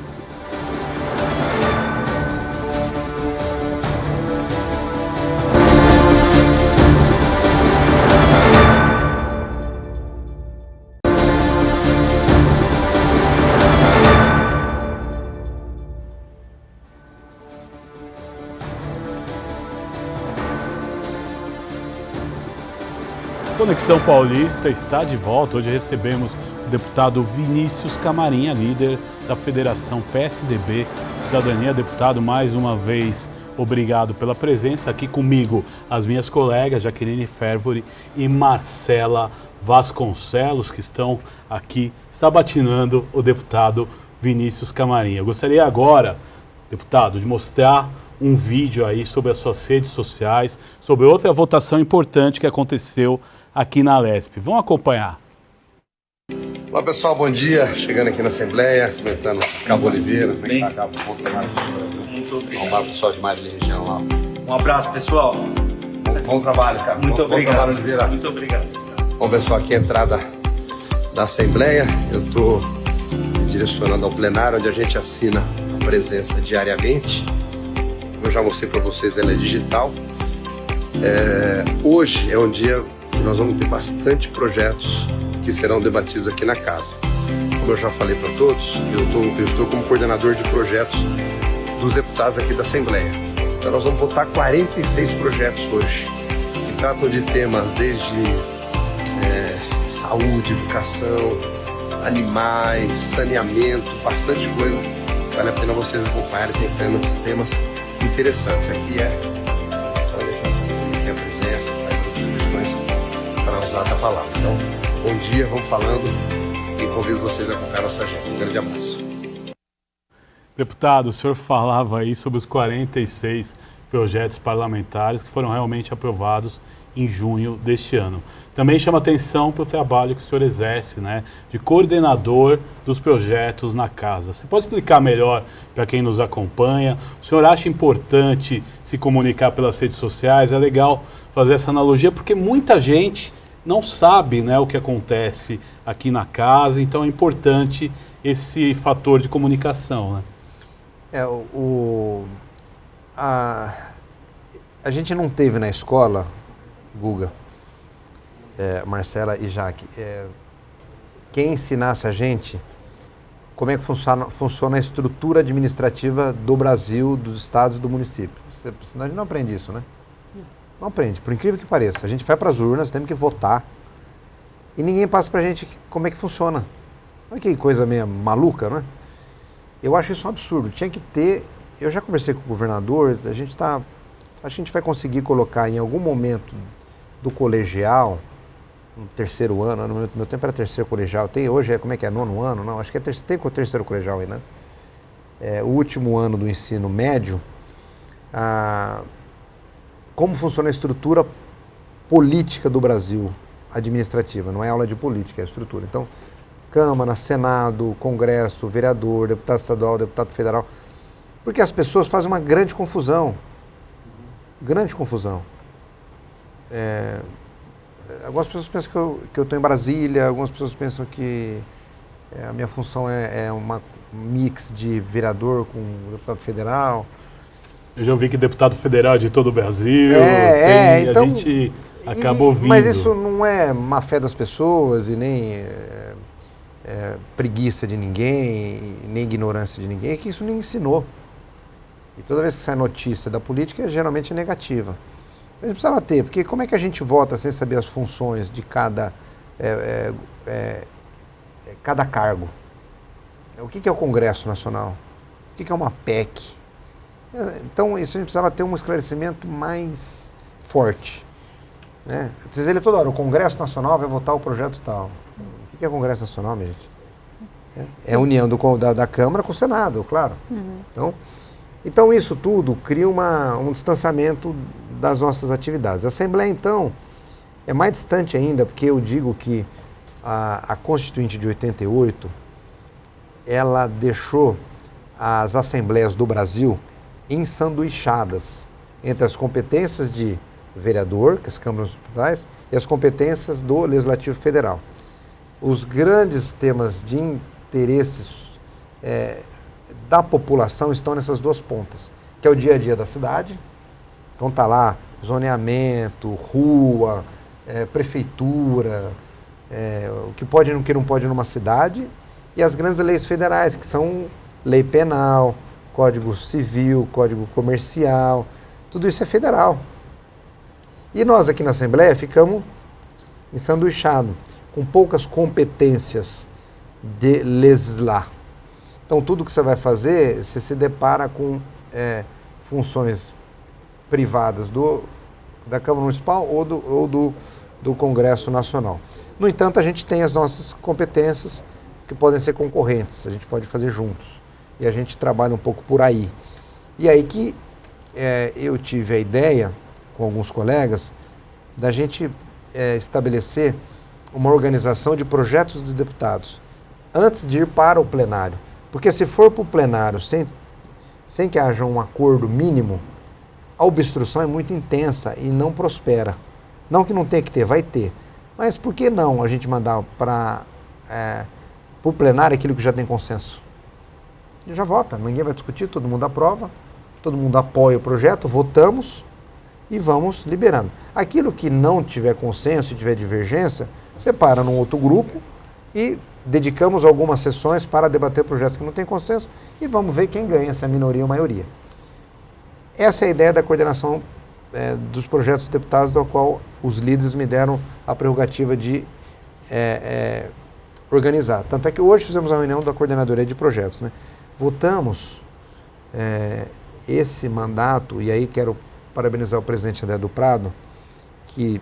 Conexão Paulista está de volta. Hoje recebemos o deputado Vinícius Camarinha, líder da Federação PSDB Cidadania. Deputado, mais uma vez, obrigado pela presença aqui comigo. As minhas colegas Jaqueline Fervori e Marcela Vasconcelos, que estão aqui sabatinando o deputado Vinícius Camarinha. Eu gostaria agora, deputado, de mostrar um vídeo aí sobre as suas redes sociais, sobre outra votação importante que aconteceu aqui na Alesp. Vamos acompanhar. Olá pessoal, bom dia. Chegando aqui na Assembleia, comentando Cabo Oliveira. Como é que tá, Cabo? Um pouco mais. Muito obrigado. Vamos lá, pessoal de Marília região lá. Um abraço, pessoal. Bom trabalho, cara. Muito obrigado. Bom trabalho, Oliveira. Muito obrigado. Bom, pessoal, aqui é a entrada da Assembleia. Eu estou direcionando ao plenário, onde a gente assina a presença diariamente. Eu já mostrei para vocês, ela é digital. Hoje é um dia que nós vamos ter bastante projetos que serão debatidos aqui na casa. Como eu já falei para todos, eu estou como coordenador de projetos dos deputados aqui da Assembleia. Então nós vamos votar 46 projetos hoje, que tratam de temas desde saúde, educação, animais, saneamento, bastante coisa. Vale a pena vocês acompanharem, tentando esses temas interessantes. Aqui só deixar aqui a presença, essas inscrições para usar a palavra. Então, bom dia, vamos falando e convido vocês a acompanhar a nossa agenda. Um grande abraço. Deputado, o senhor falava aí sobre os 46 projetos parlamentares que foram realmente aprovados em junho deste ano. Também chama atenção para o trabalho que o senhor exerce, né, de coordenador dos projetos na casa. Você pode explicar melhor para quem nos acompanha? O senhor acha importante se comunicar pelas redes sociais? É legal fazer essa analogia porque muita gente não sabe, né, o que acontece aqui na casa, então é importante esse fator de comunicação, né? A gente não teve na escola, Guga, Marcela e Jaque, quem ensinasse a gente como é que funciona a estrutura administrativa do Brasil, dos estados e do município. A gente não aprende isso, né? Não aprende, por incrível que pareça. A gente vai para as urnas, temos que votar e ninguém passa para a gente como é que funciona. Olha que coisa meio maluca, né? Eu acho isso um absurdo. Tinha que ter... Eu já conversei com o governador, acho que a gente vai conseguir colocar em algum momento do colegial, no terceiro ano, no meu tempo era terceiro colegial, hoje como é que é, nono ano? Não, acho que tem o terceiro colegial aí, né? O último ano do ensino médio, como funciona a estrutura política do Brasil, administrativa, não é aula de política, é a estrutura. Então, Câmara, Senado, Congresso, vereador, deputado estadual, deputado federal, porque as pessoas fazem uma grande confusão. Grande confusão. Algumas pessoas pensam que eu estou em Brasília, algumas pessoas pensam que a minha função é uma mix de vereador com deputado federal. Eu já ouvi que deputado federal é de todo o Brasil, então, a gente acaba ouvindo. Mas isso não é má fé das pessoas e nem preguiça de ninguém, nem ignorância de ninguém, é que isso nem ensinou. E toda vez que sai notícia da política, geralmente é negativa. Então, a gente precisava ter, porque como é que a gente vota sem saber as funções de cada cargo? O que é o Congresso Nacional? O que é uma PEC? Então, isso a gente precisava ter um esclarecimento mais forte. Né? Você diz ele toda hora, o Congresso Nacional vai votar o projeto tal. Sim. O que é o Congresso Nacional, minha gente? É a união da Câmara com o Senado, claro. Uhum. Então, isso tudo cria um distanciamento das nossas atividades. A Assembleia, então, é mais distante ainda, porque eu digo que a Constituinte de 88, ela deixou as Assembleias do Brasil ensanduichadas entre as competências de vereador, que as câmaras municipais, e as competências do Legislativo Federal. Os grandes temas de interesses da população estão nessas duas pontas, que é o dia a dia da cidade. Então está lá zoneamento, rua, prefeitura, o que pode e o que não pode numa cidade, e as grandes leis federais, que são lei penal, Código Civil, Código Comercial, tudo isso é federal. E nós aqui na Assembleia ficamos ensanduichados, com poucas competências de legislar. Então, tudo que você vai fazer, você se depara com funções privadas da Câmara Municipal ou do Congresso Nacional. No entanto, a gente tem as nossas competências que podem ser concorrentes, a gente pode fazer juntos. E a gente trabalha um pouco por aí. E aí que eu tive a ideia, com alguns colegas, da gente estabelecer uma organização de projetos dos deputados, antes de ir para o plenário. Porque se for para o plenário sem que haja um acordo mínimo, a obstrução é muito intensa e não prospera. Não que não tenha que ter, vai ter. Mas por que não a gente mandar para o plenário aquilo que já tem consenso? E já vota, ninguém vai discutir, todo mundo aprova, todo mundo apoia o projeto, votamos e vamos liberando. Aquilo que não tiver consenso e tiver divergência, separa num outro grupo e dedicamos algumas sessões para debater projetos que não têm consenso e vamos ver quem ganha, se é a minoria ou a maioria. Essa é a ideia da coordenação dos projetos dos deputados, do qual os líderes me deram a prerrogativa de organizar. Tanto é que hoje fizemos a reunião da coordenadoria de projetos, né? Votamos esse mandato, e aí quero parabenizar o presidente André do Prado, que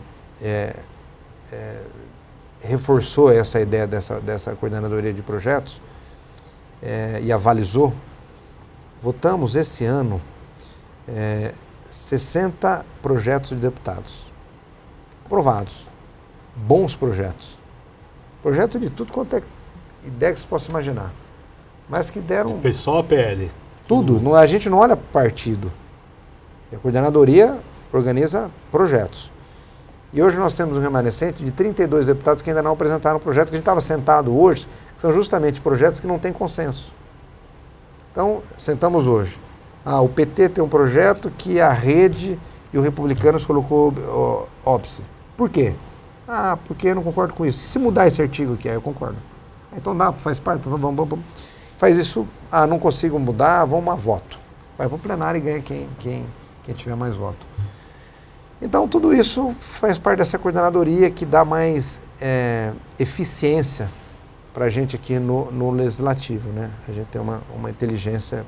reforçou essa ideia dessa coordenadoria de projetos e avalizou. Votamos esse ano 60 projetos de deputados aprovados, bons projetos, projeto de tudo quanto é ideia que você possa imaginar, mas que deram... PSOL, PL? Tudo, a gente não olha partido, a coordenadoria organiza projetos. E hoje nós temos um remanescente de 32 deputados que ainda não apresentaram o projeto, que a gente estava sentado hoje, que são justamente projetos que não têm consenso. Então, sentamos hoje. O PT tem um projeto que a Rede e o Republicanos colocou óbice. Por quê? Porque eu não concordo com isso. E se mudar esse artigo aqui, eu concordo. Então faz parte, então vamos. Faz isso, não consigo mudar, vamos a voto. Vai para o plenário e ganha quem tiver mais voto. Então, tudo isso faz parte dessa coordenadoria que dá mais eficiência para a gente aqui no Legislativo, né? A gente tem uma inteligência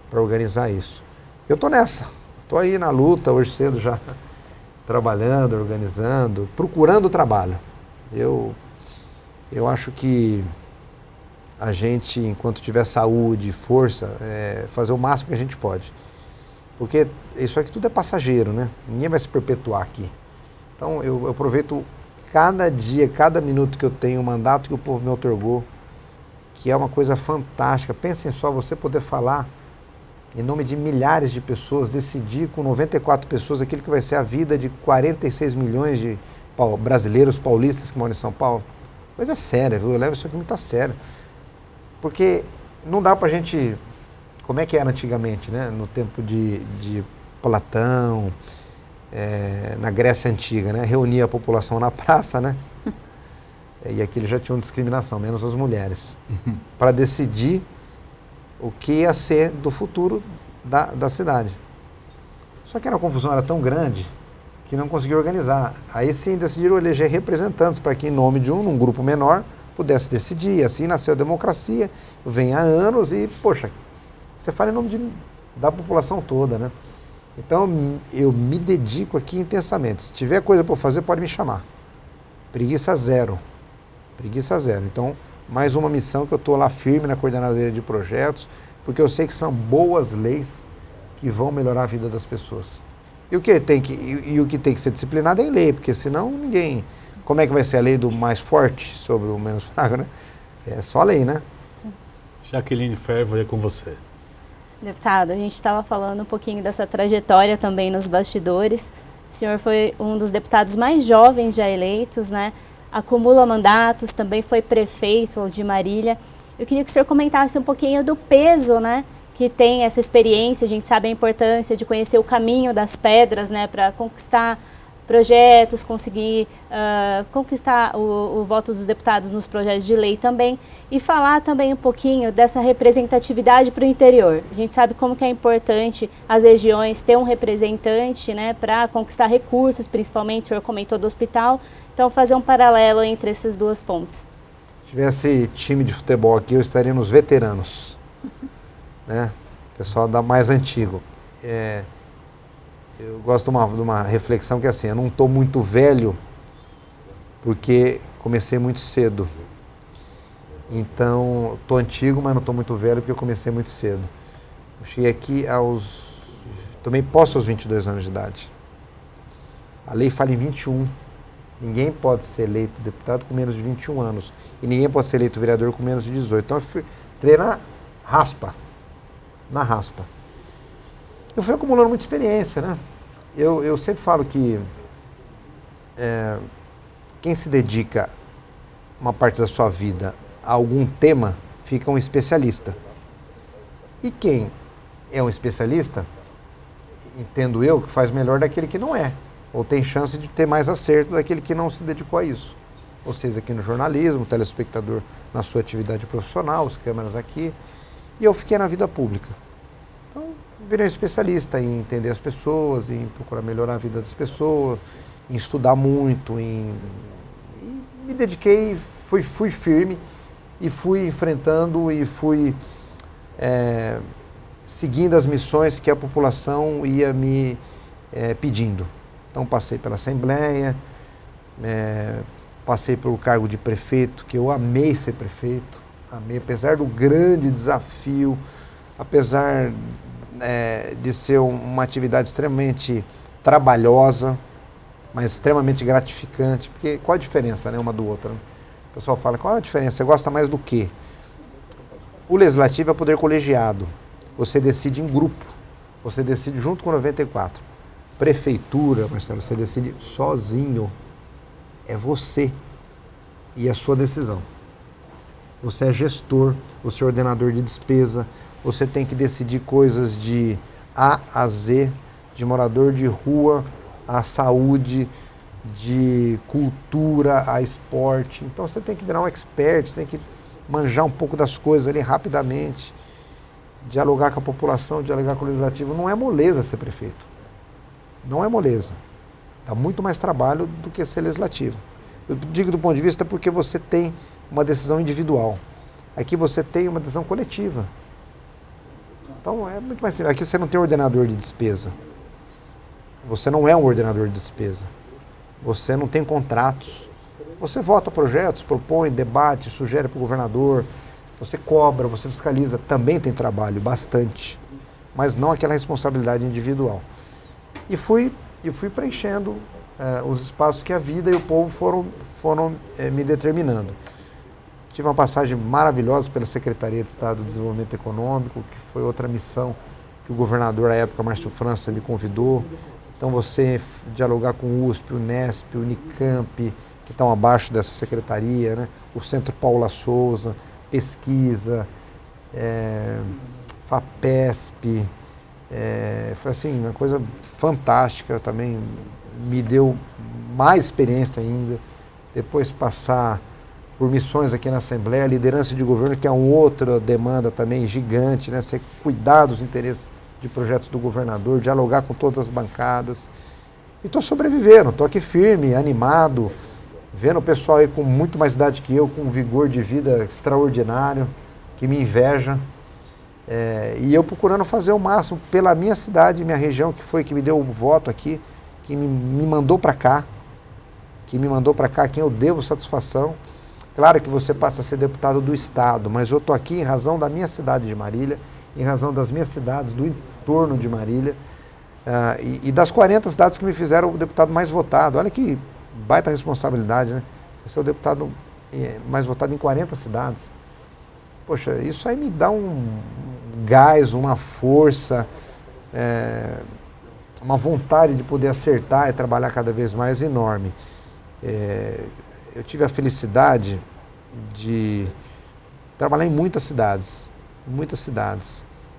para organizar isso. Eu estou nessa, estou aí na luta, hoje cedo já trabalhando, organizando, procurando trabalho. Eu acho que a gente, enquanto tiver saúde, força, fazer o máximo que a gente pode. Porque isso aqui tudo é passageiro, né? Ninguém vai se perpetuar aqui. Então, eu aproveito cada dia, cada minuto que eu tenho, o mandato que o povo me outorgou, que é uma coisa fantástica. Pensem só, você poder falar em nome de milhares de pessoas, decidir com 94 pessoas aquilo que vai ser a vida de 46 milhões de brasileiros paulistas que moram em São Paulo. Coisa séria, viu? Eu levo isso aqui muito a sério. Porque não dá pra gente... Como é que era antigamente, né? No tempo de Platão, na Grécia Antiga, né? Reunia a população na praça, né? E aqui eles já tinham discriminação, menos as mulheres, para decidir o que ia ser do futuro da cidade. Só que a confusão era tão grande que não conseguiu organizar. Aí sim decidiram eleger representantes para que, em nome de num grupo menor, pudesse decidir. Assim nasceu a democracia, vem há anos e, poxa, você fala em nome da população toda, né? Então, eu me dedico aqui intensamente. Se tiver coisa para fazer, pode me chamar. Preguiça zero. Preguiça zero. Então, mais uma missão que eu estou lá firme na coordenadoria de projetos, porque eu sei que são boas leis que vão melhorar a vida das pessoas. E o que tem que ser disciplinado é em lei, porque senão ninguém... Como é que vai ser a lei do mais forte sobre o menos fraco, né? É só a lei, né? Sim. Jaqueline Fervo, é com você. Deputado, a gente estava falando um pouquinho dessa trajetória também nos bastidores. O senhor foi um dos deputados mais jovens já eleitos, né? Acumula mandatos, também foi prefeito de Marília. Eu queria que o senhor comentasse um pouquinho do peso, né, que tem essa experiência. A gente sabe a importância de conhecer o caminho das pedras, né, para conquistar projetos, conseguir conquistar o voto dos deputados nos projetos de lei também, e falar também um pouquinho dessa representatividade para o interior. A gente sabe como que é importante as regiões ter um representante, né, para conquistar recursos, principalmente, o senhor comentou do hospital, então fazer um paralelo entre essas duas pontes. Se tivesse time de futebol aqui, eu estaria nos veteranos, né, pessoal mais antigo. Eu gosto de uma reflexão que é assim, eu não estou muito velho porque comecei muito cedo. Então, estou antigo, mas não estou muito velho porque eu comecei muito cedo. Eu cheguei aqui tomei posse aos 22 anos de idade. A lei fala em 21. Ninguém pode ser eleito deputado com menos de 21 anos. E ninguém pode ser eleito vereador com menos de 18. Então eu entrei na raspa. Eu fui acumulando muita experiência, né? Eu sempre falo que quem se dedica uma parte da sua vida a algum tema fica um especialista. E quem é um especialista, entendo eu, que faz melhor daquele que não é. Ou tem chance de ter mais acerto daquele que não se dedicou a isso. Ou seja, aqui no jornalismo, o telespectador na sua atividade profissional, as câmeras aqui. E eu fiquei na vida pública. Então, virei um especialista em entender as pessoas, em procurar melhorar a vida das pessoas, em estudar muito, e me dediquei, fui firme e fui enfrentando e fui seguindo as missões que a população ia me pedindo. Então passei pela Assembleia, passei pelo cargo de prefeito, que eu amei ser prefeito, amei, apesar do grande desafio, apesar de ser uma atividade extremamente trabalhosa, mas extremamente gratificante, porque qual a diferença, né, uma do outro? Né? O pessoal fala, qual a diferença? Você gosta mais do quê? O legislativo é poder colegiado, você decide em grupo, você decide junto com 94. Prefeitura, Marcelo, você decide sozinho, é você e a sua decisão. Você é gestor, você é ordenador de despesa, você tem que decidir coisas de A a Z, de morador de rua a saúde, de cultura a esporte. Então você tem que virar um expert, você tem que manjar um pouco das coisas ali rapidamente, dialogar com a população, dialogar com o legislativo. Não é moleza ser prefeito. Não é moleza. Dá muito mais trabalho do que ser legislativo. Eu digo do ponto de vista porque você tem uma decisão individual. Aqui você tem uma decisão coletiva. Então é muito mais simples. Aqui você não tem ordenador de despesa. Você não é um ordenador de despesa. Você não tem contratos. Você vota projetos, propõe, debate, sugere para o governador. Você cobra, você fiscaliza. Também tem trabalho, bastante. Mas não aquela responsabilidade individual. E fui preenchendo os espaços que a vida e o povo foram me determinando. Tive uma passagem maravilhosa pela Secretaria de Estado do Desenvolvimento Econômico, que foi outra missão que o governador, à época, Márcio França, me convidou. Então, você dialogar com o USP, o Unesp, o Unicamp, que estão abaixo dessa secretaria, né? O Centro Paula Souza, pesquisa, FAPESP, foi assim, uma coisa fantástica, também me deu mais experiência ainda. Depois passar por missões aqui na Assembleia, liderança de governo, que é uma outra demanda também gigante, né? Você cuidar dos interesses de projetos do governador, dialogar com todas as bancadas. E estou sobrevivendo, estou aqui firme, animado, vendo o pessoal aí com muito mais idade que eu, com um vigor de vida extraordinário, que me inveja. E eu procurando fazer o máximo pela minha cidade, minha região, que me deu o voto aqui, que me mandou para cá, quem eu devo satisfação. Claro que você passa a ser deputado do Estado, mas eu estou aqui em razão da minha cidade de Marília, em razão das minhas cidades do entorno de Marília, e das 40 cidades que me fizeram o deputado mais votado. Olha que baita responsabilidade, né? Você ser o deputado mais votado em 40 cidades. Poxa, isso aí me dá um gás, uma força, uma vontade de poder acertar e trabalhar cada vez mais enorme. Eu tive a felicidade de trabalhar em muitas cidades,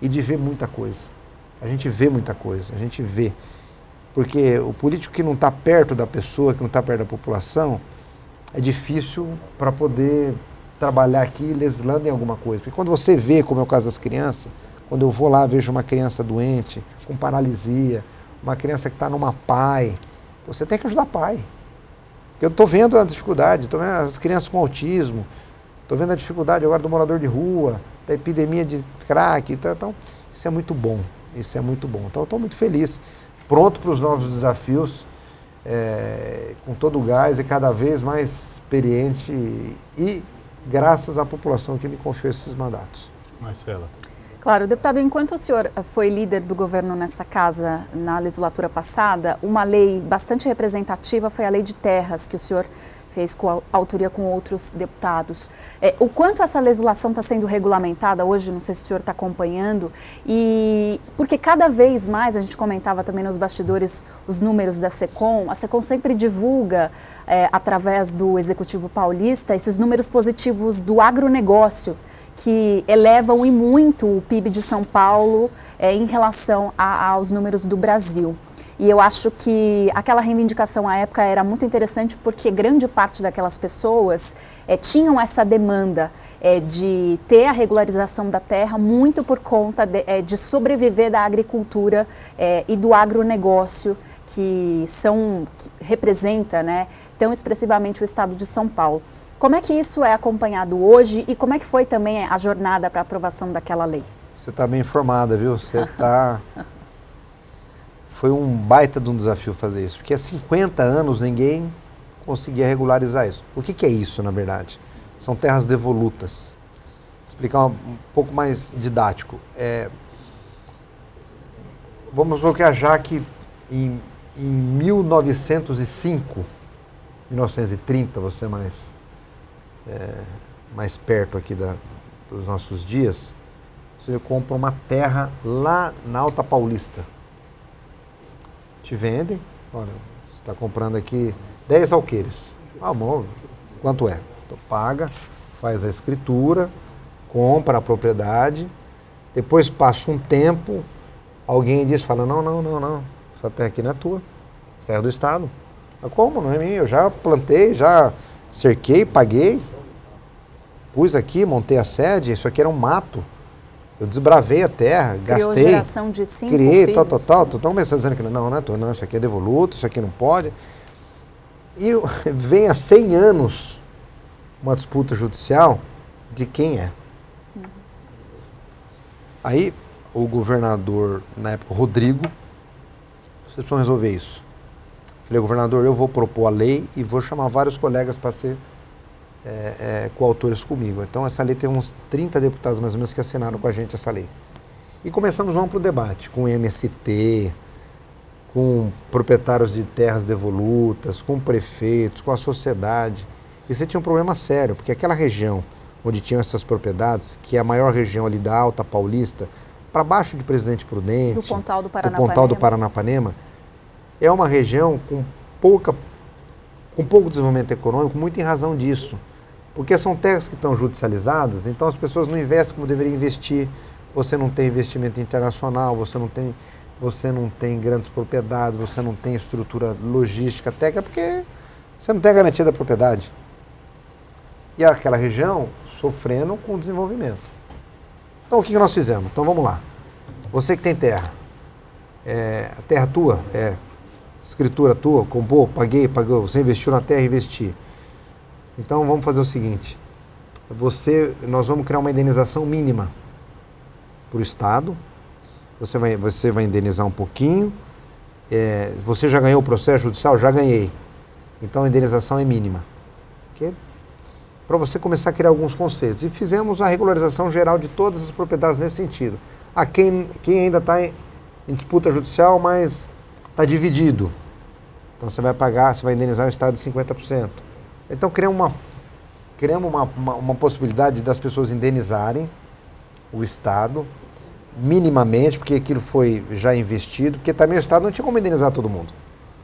e de ver muita coisa. A gente vê muita coisa, porque o político que não está perto da pessoa, que não está perto da população, é difícil para poder trabalhar aqui legislando em alguma coisa. Porque quando você vê, como é o caso das crianças, quando eu vou lá, vejo uma criança doente, com paralisia, uma criança que está numa PAI, você tem que ajudar a PAI. Eu estou vendo a dificuldade, estou vendo as crianças com autismo, estou vendo a dificuldade agora do morador de rua, da epidemia de crack. Então, isso é muito bom. Então, eu estou muito feliz, pronto para os novos desafios, com todo o gás e cada vez mais experiente, e graças à população que me confiou esses mandatos. Marcela. Claro, deputado, enquanto o senhor foi líder do governo nessa casa na legislatura passada, uma lei bastante representativa foi a Lei de Terras, que o senhor fez com autoria com outros deputados. O quanto essa legislação está sendo regulamentada hoje, não sei se o senhor está acompanhando, e porque cada vez mais, a gente comentava também nos bastidores os números da SECOM, a SECOM sempre divulga, através do Executivo Paulista, esses números positivos do agronegócio, que elevam e muito o PIB de São Paulo em relação aos números do Brasil. E eu acho que aquela reivindicação à época era muito interessante porque grande parte daquelas pessoas tinham essa demanda de ter a regularização da terra muito por conta de sobreviver da agricultura e do agronegócio que representa, né, tão expressivamente o estado de São Paulo. Como é que isso é acompanhado hoje e como é que foi também a jornada para a aprovação daquela lei? Você está bem informada, viu? Você está... Foi um baita de um desafio fazer isso, porque há 50 anos ninguém conseguia regularizar isso. O que é isso, na verdade? São terras devolutas. Vou explicar um pouco mais didático. Vamos colocar já que em 1905, 1930, você mais perto aqui dos nossos dias, você compra uma terra lá na Alta Paulista. Te vendem, olha, você está comprando aqui 10 alqueires. Ah, bom, quanto é? Então, paga, faz a escritura, compra a propriedade, depois passa um tempo, alguém diz, fala, não, essa terra aqui não é tua, essa terra é do Estado. Mas como? Não é minha, eu já plantei, já cerquei, paguei, pus aqui, montei a sede, isso aqui era um mato. Eu desbravei a terra, gastei, criou geração de 5 criei, filhos. tal. Começando dizendo que não é tua, não, isso aqui é devoluto, isso aqui não pode. E vem há 100 anos uma disputa judicial de quem é. Aí o governador, na época, Rodrigo, vocês precisam resolver isso. Falei, governador, eu vou propor a lei e vou chamar vários colegas para ser coautores comigo. Então essa lei tem uns 30 deputados mais ou menos que assinaram com a gente essa lei. E começamos um amplo debate com o MST, com proprietários de terras devolutas, com prefeitos, com a sociedade. E você tinha um problema sério, porque aquela região onde tinham essas propriedades, que é a maior região ali da Alta Paulista, para baixo de Presidente Prudente, do Pontal do Paranapanema, é uma região com pouco desenvolvimento econômico, muito em razão disso. Porque são terras que estão judicializadas, então as pessoas não investem como deveriam investir, você não tem investimento internacional, você não tem grandes propriedades, você não tem estrutura logística, técnica, porque você não tem a garantia da propriedade. E aquela região sofrendo com o desenvolvimento. Então o que nós fizemos? Então vamos lá. Você que tem terra, a terra tua, escritura tua, comprou, pagou, você investiu na terra e investi. Então vamos fazer o seguinte, nós vamos criar uma indenização mínima para o Estado, você vai indenizar um pouquinho, você já ganhou o processo judicial? Já ganhei. Então a indenização é mínima. Okay? Para você começar a criar alguns conceitos. E fizemos a regularização geral de todas as propriedades nesse sentido. Quem ainda está em disputa judicial, mas está dividido. Então você vai indenizar o Estado de 50%. Então criamos uma possibilidade das pessoas indenizarem o Estado minimamente, porque aquilo foi já investido, porque também o Estado não tinha como indenizar todo mundo.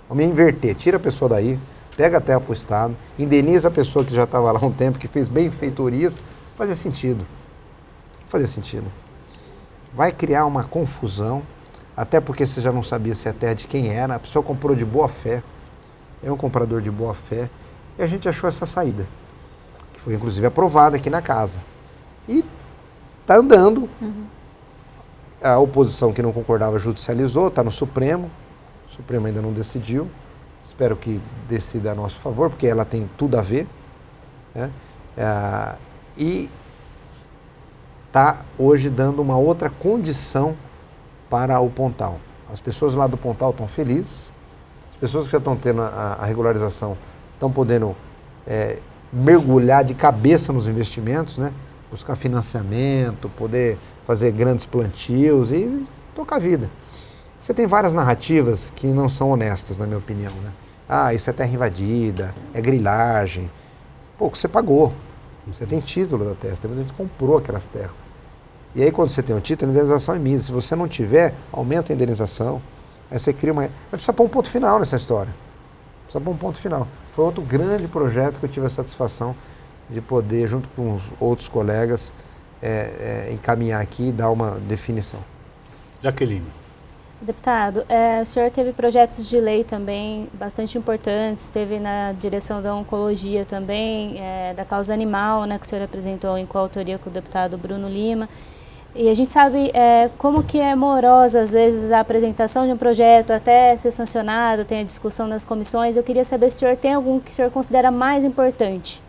Vamos inverter, tira a pessoa daí, pega a terra para o Estado, indeniza a pessoa que já estava lá há um tempo, que fez benfeitorias, fazia sentido. Vai criar uma confusão, até porque você já não sabia se a terra de quem era, a pessoa comprou de boa fé, é um comprador de boa fé, e a gente achou essa saída, que foi inclusive aprovada aqui na casa. E está andando, a oposição que não concordava judicializou, está no Supremo, o Supremo ainda não decidiu, espero que decida a nosso favor, porque ela tem tudo a ver, né? E está hoje dando uma outra condição para o Pontal. As pessoas lá do Pontal estão felizes, as pessoas que já estão tendo a regularização estão podendo mergulhar de cabeça nos investimentos, né? buscar financiamento, poder fazer grandes plantios e tocar a vida. Você tem várias narrativas que não são honestas, na minha opinião, né? Ah, isso é terra invadida, é grilagem. Pô, você pagou. Você tem título da terra, a gente comprou aquelas terras. E aí, quando você tem um título, a indenização é mínima. Se você não tiver, aumenta a indenização. Aí você cria uma... Mas precisa pôr um ponto final nessa história. Precisa pôr um ponto final. Foi outro grande projeto que eu tive a satisfação de poder, junto com os outros colegas, encaminhar aqui e dar uma definição. Jaqueline. Deputado, o senhor teve projetos de lei também bastante importantes, esteve na direção da oncologia também, da causa animal, né, que o senhor apresentou em coautoria com o deputado Bruno Lima. E a gente sabe como que é morosa, às vezes, a apresentação de um projeto até ser sancionado, tem a discussão nas comissões. Eu queria saber se o senhor tem algum que o senhor considera mais importante.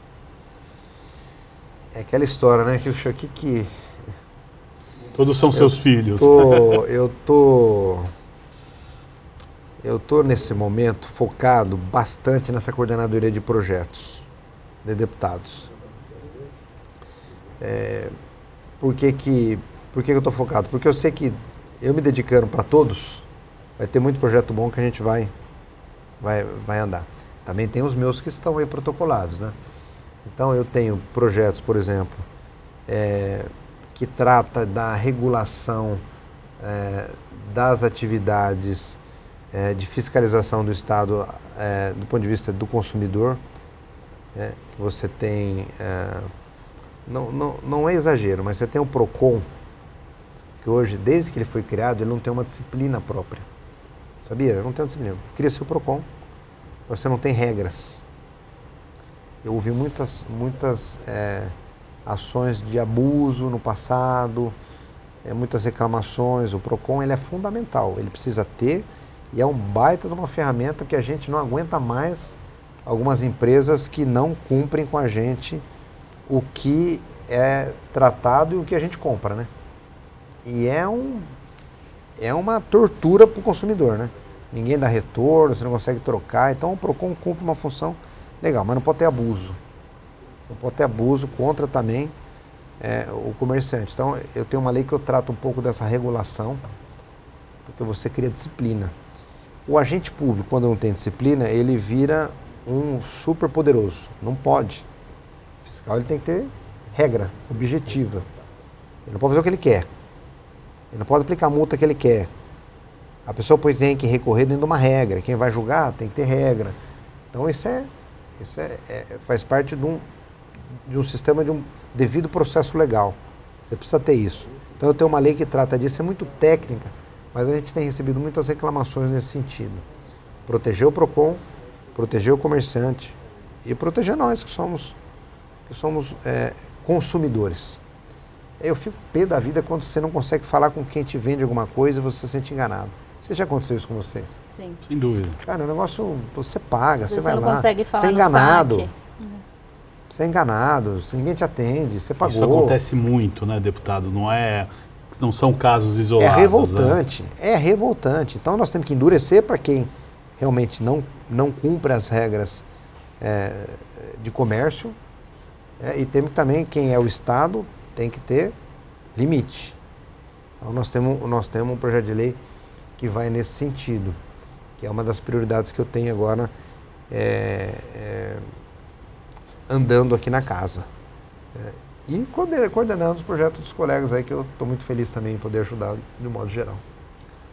É aquela história, né, que o senhor que... Todos são seus filhos. Eu tô nesse momento focado bastante nessa coordenadoria de projetos de deputados. Por que eu estou focado? Porque eu sei que eu me dedicando para todos, vai ter muito projeto bom que a gente vai andar. Também tem os meus que estão aí protocolados, né? Então eu tenho projetos, por exemplo, que trata da regulação das atividades de fiscalização do Estado do ponto de vista do consumidor. Você tem, não é exagero, mas você tem o PROCON, que hoje, desde que ele foi criado, ele não tem uma disciplina própria. Sabia? Ele não tem uma disciplina. Cria-se o PROCON, você não tem regras. Eu ouvi muitas ações de abuso no passado, muitas reclamações. O PROCON ele é fundamental, ele precisa ter, e é um baita de uma ferramenta que a gente não aguenta mais algumas empresas que não cumprem com a gente o que é tratado e o que a gente compra, né? E é uma tortura para o consumidor, né? Ninguém dá retorno, você não consegue trocar, então o PROCON cumpre uma função legal, mas não pode ter abuso. Não pode ter abuso contra também o comerciante. Então, eu tenho uma lei que eu trato um pouco dessa regulação, porque você cria disciplina. O agente público, quando não tem disciplina, ele vira um super poderoso. Não pode. O fiscal ele tem que ter regra objetiva. Ele não pode fazer o que ele quer. Ele não pode aplicar a multa que ele quer. A pessoa tem que recorrer dentro de uma regra. Quem vai julgar tem que ter regra. Então, isso faz parte de um sistema, de um devido processo legal. Você precisa ter isso. Então eu tenho uma lei que trata disso, é muito técnica, mas a gente tem recebido muitas reclamações nesse sentido. Proteger o PROCON, proteger o comerciante e proteger nós que somos consumidores. Eu fico pé da vida quando você não consegue falar com quem te vende alguma coisa e você se sente enganado. Já aconteceu isso com vocês? Sim. Sem dúvida. Cara, o negócio, você paga, você vai lá. Você não consegue falar você é no enganado. saque. Você é enganado, ninguém te atende, você pagou. Isso acontece muito, né, deputado? Não são casos isolados. É revoltante, né? É revoltante. Então nós temos que endurecer para quem realmente não cumpre as regras de comércio. E temos também, quem é o Estado, tem que ter limite. Então nós temos um projeto de lei que vai nesse sentido, que é uma das prioridades que eu tenho agora andando aqui na casa. E coordenando os projetos dos colegas aí, que eu estou muito feliz também em poder ajudar de um modo geral.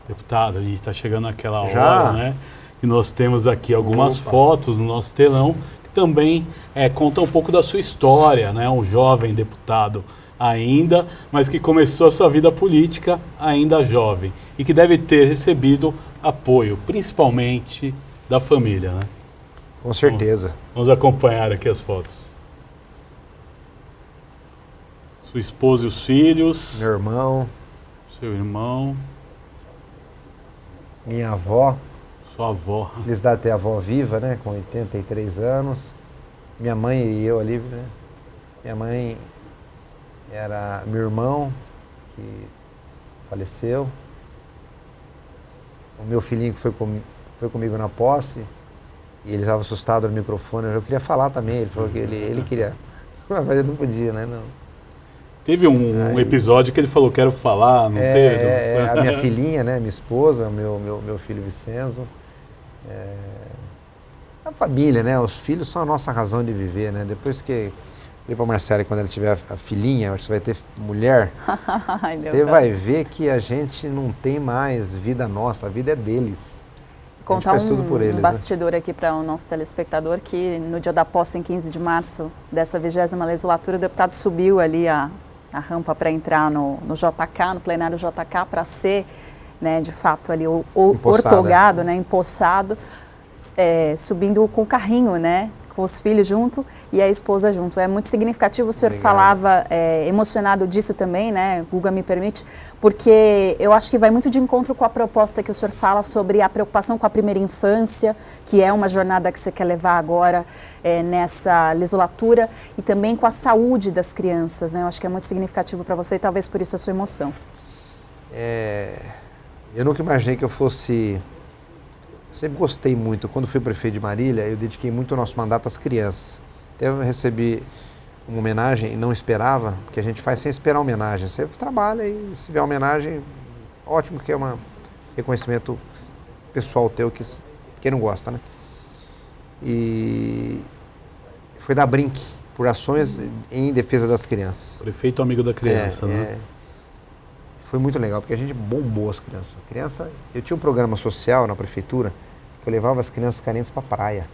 Deputado, a gente está chegando naquela Já? hora, né? Que nós temos aqui algumas fotos no nosso telão, que também contam um pouco da sua história, né? Um jovem deputado ainda, mas que começou a sua vida política ainda jovem e que deve ter recebido apoio, principalmente da família, né? Com certeza. Vamos acompanhar aqui as fotos. Sua esposa e os filhos. Meu irmão. Seu irmão. Minha avó. Sua avó. Felicidade de ter a avó viva, né? Com 83 anos. Minha mãe e eu ali, né? Minha mãe era meu irmão, que faleceu. O meu filhinho que foi comigo na posse, e ele estava assustado no microfone. Eu queria falar também, ele falou que ele queria, mas ele não podia, né? Não. Teve um episódio que ele falou, quero falar, não teve? A minha filhinha, né, minha esposa, meu filho Vicenzo. A família, né, os filhos são a nossa razão de viver, né. Depois que falei para a Marcela, quando ela tiver a filhinha, você vai ter mulher, você vai ver que a gente não tem mais vida nossa, a vida é deles. Contar um bastidor aqui para o nosso telespectador, que no dia da posse, em 15 de março dessa 20ª legislatura, o deputado subiu ali a rampa para entrar no JK, no plenário JK, para ser, né, de fato, ali ortogado, né, empossado, subindo com o carrinho, né, com os filhos junto e a esposa junto. É muito significativo, o senhor falava emocionado disso também, né, Guga, me permite, porque eu acho que vai muito de encontro com a proposta que o senhor fala sobre a preocupação com a primeira infância, que é uma jornada que você quer levar agora nessa legislatura, e também com a saúde das crianças, né, eu acho que é muito significativo para você e talvez por isso a sua emoção. Eu nunca imaginei que eu fosse... Sempre gostei muito. Quando fui prefeito de Marília, eu dediquei muito o nosso mandato às crianças. Até eu recebi uma homenagem e não esperava, porque a gente faz sem esperar homenagem. Você trabalha e se vê homenagem, ótimo, que é um reconhecimento pessoal teu, que quem não gosta, né? E foi da Brinc, por ações em defesa das crianças. Prefeito amigo da criança, né? Foi muito legal, porque a gente bombou as crianças. Eu tinha um programa social na prefeitura que eu levava as crianças carentes para a praia.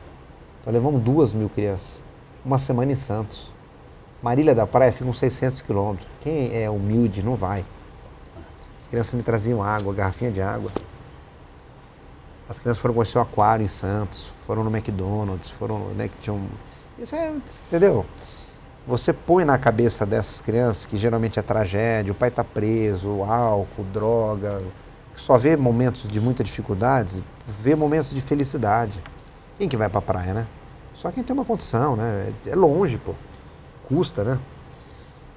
Então levamos 2.000 crianças, uma semana em Santos. Marília da Praia fica uns 600 quilômetros. Quem é humilde não vai. As crianças me traziam água, garrafinha de água. As crianças foram conhecer o aquário em Santos, foram no McDonald's, foram, né, que tinham... Isso entendeu? Você põe na cabeça dessas crianças que geralmente é tragédia, o pai está preso, álcool, droga, só vê momentos de muita dificuldade, vê momentos de felicidade. Quem que vai para a praia, né? Só quem tem uma condição, né? É longe, pô. Custa, né?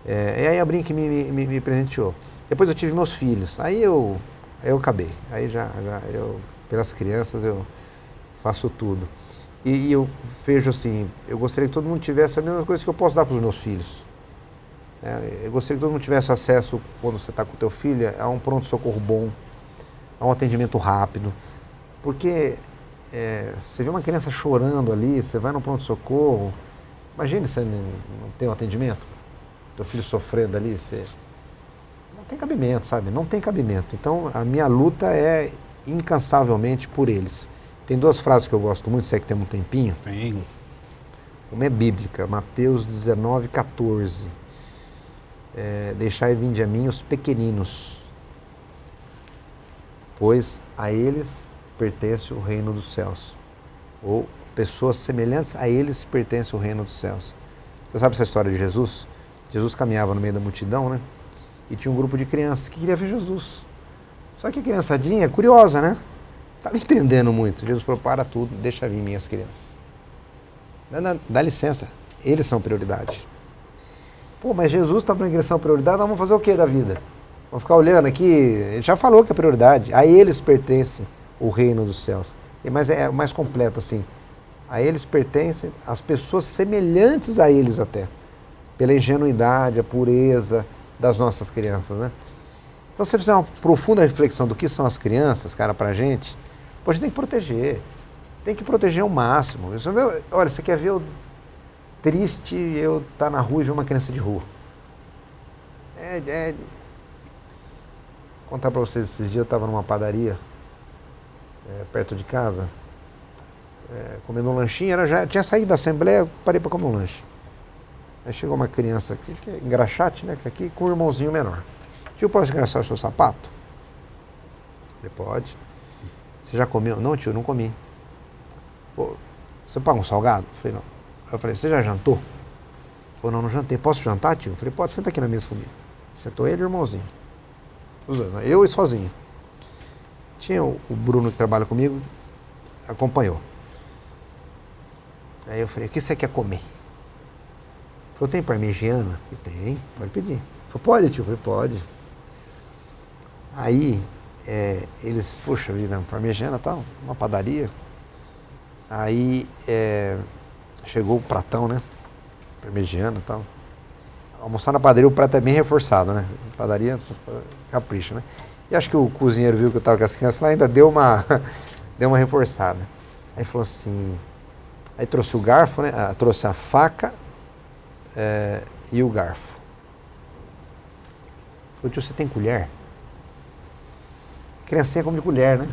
E aí a Brinc me presenteou. Depois eu tive meus filhos, aí eu acabei. Aí já eu, pelas crianças, eu faço tudo. E eu vejo assim, eu gostaria que todo mundo tivesse a mesma coisa que eu posso dar para os meus filhos. Eu gostaria que todo mundo tivesse acesso, quando você está com o teu filho, a um pronto-socorro bom, a um atendimento rápido. Porque você vê uma criança chorando ali, você vai no pronto-socorro, imagine você não tem um atendimento, teu filho sofrendo ali, você... Não tem cabimento, sabe? Não tem cabimento. Então, a minha luta é incansavelmente por eles. Tem 2 frases que eu gosto muito, se é que tem um tempinho. Tem. Uma é bíblica, Mateus 19:14. Deixai vinde a mim os pequeninos, pois a eles pertence o reino dos céus. Ou pessoas semelhantes a eles pertence o reino dos céus. Você sabe essa história de Jesus? Jesus caminhava no meio da multidão, né? E tinha um grupo de crianças que queria ver Jesus. Só que a criançadinha é curiosa, né? Estava entendendo muito. Jesus falou, para tudo, deixa vir minhas crianças. Dá licença, eles são prioridade. Pô, mas Jesus está falando que eles são prioridade, nós vamos fazer o que da vida? Vamos ficar olhando aqui, ele já falou que é prioridade. A eles pertence o reino dos céus. Mas é mais completo assim. A eles pertencem as pessoas semelhantes a eles até. Pela ingenuidade, a pureza das nossas crianças, né? Então, você precisa de uma profunda reflexão do que são as crianças, cara, pra gente. Pô, a gente tem que proteger. Tem que proteger ao máximo. Olha, você quer ver o triste eu estar na rua e ver uma criança de rua. Vou contar pra vocês, esses dias eu estava numa padaria, perto de casa, comendo um lanchinho, já tinha saído da Assembleia, parei para comer um lanche. Aí chegou uma criança aqui, que é engraxate, né, aqui, com um irmãozinho menor. Tio, posso engraxar o seu sapato? Ele pode. Você já comeu? Não, tio, não comi. Pô, você paga um salgado? Eu falei, não. Eu falei, você já jantou? Ele falou, não jantei. Posso jantar, tio? Eu falei, pode, senta aqui na mesa comigo. Sentou ele e o irmãozinho. Eu e sozinho. Tinha o Bruno que trabalha comigo, acompanhou. Aí eu falei, o que você quer comer? Ele falou, tem parmegiana? Eu falei, tem, pode pedir. Ele falou, pode, tio? Eu falei, pode. Aí, eles, poxa vida, parmegiana e tal, uma padaria. Aí, chegou o pratão, né? Parmegiana e tal. almoçar na padaria, o prato é bem reforçado, né? Padaria, capricha, né? E acho que o cozinheiro viu que eu estava com as crianças lá, ainda deu uma reforçada. Aí falou assim, aí trouxe o garfo, né? Trouxe a faca e o garfo. Falou, tio, você tem colher? Criancinha come de colher, né?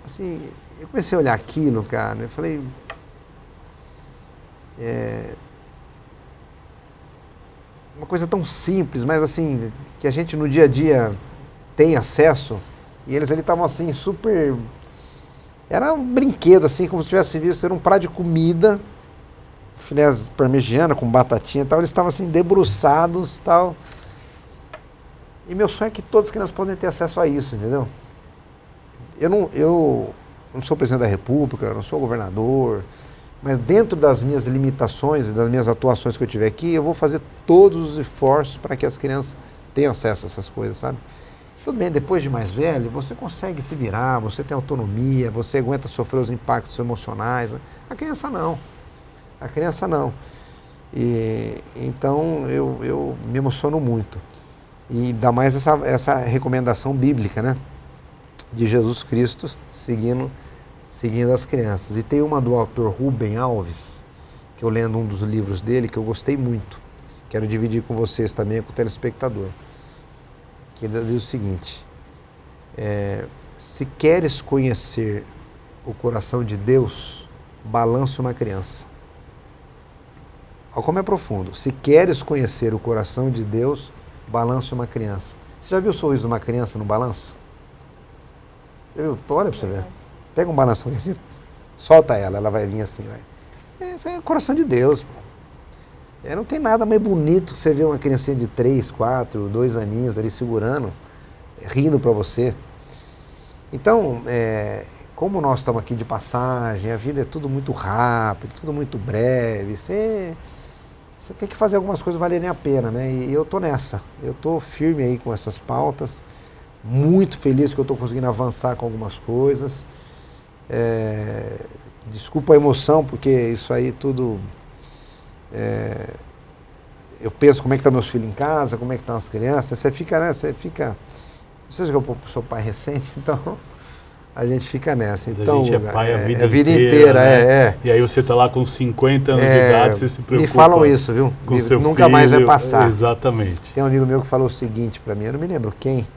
Assim, eu comecei a olhar aquilo, cara, eu falei... uma coisa tão simples, mas assim, que a gente no dia a dia tem acesso, e eles ali estavam assim, super... Era um brinquedo, assim, como se tivesse visto, era um prato de comida, filés parmegiana com batatinha e tal, eles estavam assim, debruçados e tal. E meu sonho é que todas as crianças podem ter acesso a isso, entendeu? Eu não sou presidente da República, eu não sou governador, mas dentro das minhas limitações e das minhas atuações que eu tiver aqui, eu vou fazer todos os esforços para que as crianças tenham acesso a essas coisas, sabe? Tudo bem, depois de mais velho, você consegue se virar, você tem autonomia, você aguenta sofrer os impactos emocionais. Né? A criança não. A criança não. E, então, eu me emociono muito. E ainda mais essa recomendação bíblica, né? De Jesus Cristo seguindo as crianças. E tem uma do autor Rubem Alves, que eu lendo um dos livros dele, que eu gostei muito. Quero dividir com vocês também, com o telespectador. Que ele diz o seguinte, se queres conhecer o coração de Deus, balance uma criança. Olha como é profundo. Se queres conhecer o coração de Deus, balance uma criança. Você já viu o sorriso de uma criança no balanço? Já viu? Olha para você ver. Pega um balanço assim, solta ela vai vir assim. Vai. Esse é o coração de Deus. Pô. Não tem nada mais bonito que você ver uma criancinha de 3, 4, 2 aninhos ali segurando, rindo para você. Então, como nós estamos aqui de passagem, a vida é tudo muito rápido, tudo muito breve, você tem que fazer algumas coisas valerem a pena, né? E eu estou nessa, eu estou firme aí com essas pautas, muito feliz que eu estou conseguindo avançar com algumas coisas. Desculpa a emoção, porque isso aí tudo... eu penso como é que estão meus filhos em casa, como é que estão as crianças, você fica, né? Não sei se eu sou pai recente, então a gente fica nessa. Então, a gente é pai a vida inteira, né? E aí você está lá com 50 anos de idade, você se preocupa. Me falam isso, viu? Com seu nunca filho, mais vai passar. Exatamente. Tem um amigo meu que falou o seguinte para mim, eu não me lembro quem,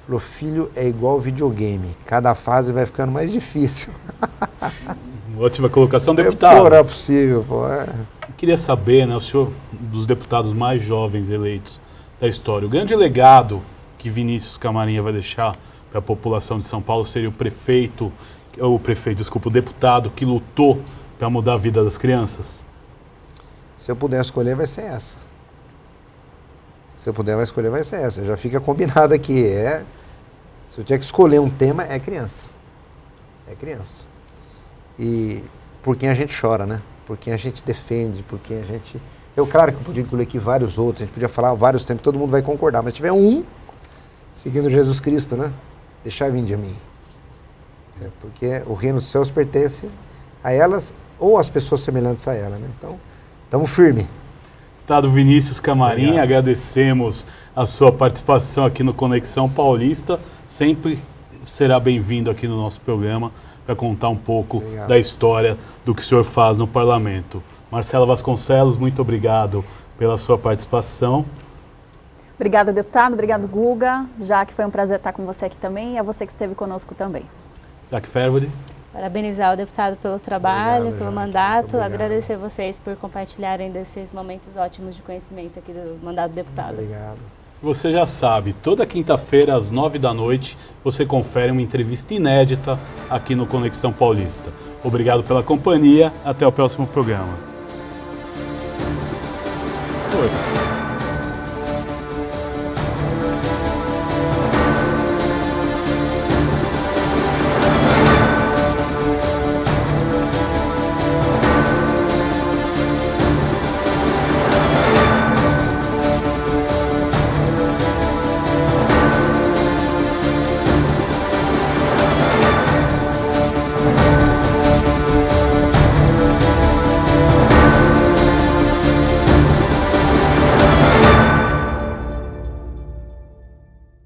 falou, filho é igual videogame, cada fase vai ficando mais difícil. Ótima colocação, deputado. Não é possível, pô. Eu queria saber, né, o senhor, dos deputados mais jovens eleitos da história, o grande legado que Vinícius Camarinha vai deixar para a população de São Paulo seria o deputado que lutou para mudar a vida das crianças? Se eu puder escolher, vai ser essa. Se eu puder escolher, vai ser essa. Já fica combinado aqui. Se eu tiver que escolher um tema, é criança. É criança. E por quem a gente chora, né? Por quem a gente defende, por quem a gente... Claro que eu podia incluir aqui vários outros, a gente podia falar vários temas, todo mundo vai concordar, mas se tiver um, seguindo Jesus Cristo, né? Deixar vir de mim. Porque o reino dos céus pertence a elas ou às pessoas semelhantes a ela, né? Então, estamos firmes. Deputado Vinícius Camarinha, agradecemos a sua participação aqui no Conexão Paulista. Sempre será bem-vindo aqui no nosso programa para contar um pouco da história do que o senhor faz no Parlamento. Marcela Vasconcelos, muito obrigado pela sua participação. Obrigado, deputado. Obrigado, Guga. Jaque, foi um prazer estar com você aqui também e a você que esteve conosco também. Jaque Fervoli. Parabenizar o deputado pelo trabalho, Obrigado, pelo mandato. Agradecer vocês por compartilharem desses momentos ótimos de conhecimento aqui do mandato do deputado. Obrigado. Você já sabe, toda quinta-feira às 9h você confere uma entrevista inédita aqui no Conexão Paulista. Obrigado pela companhia. Até o próximo programa. Oi.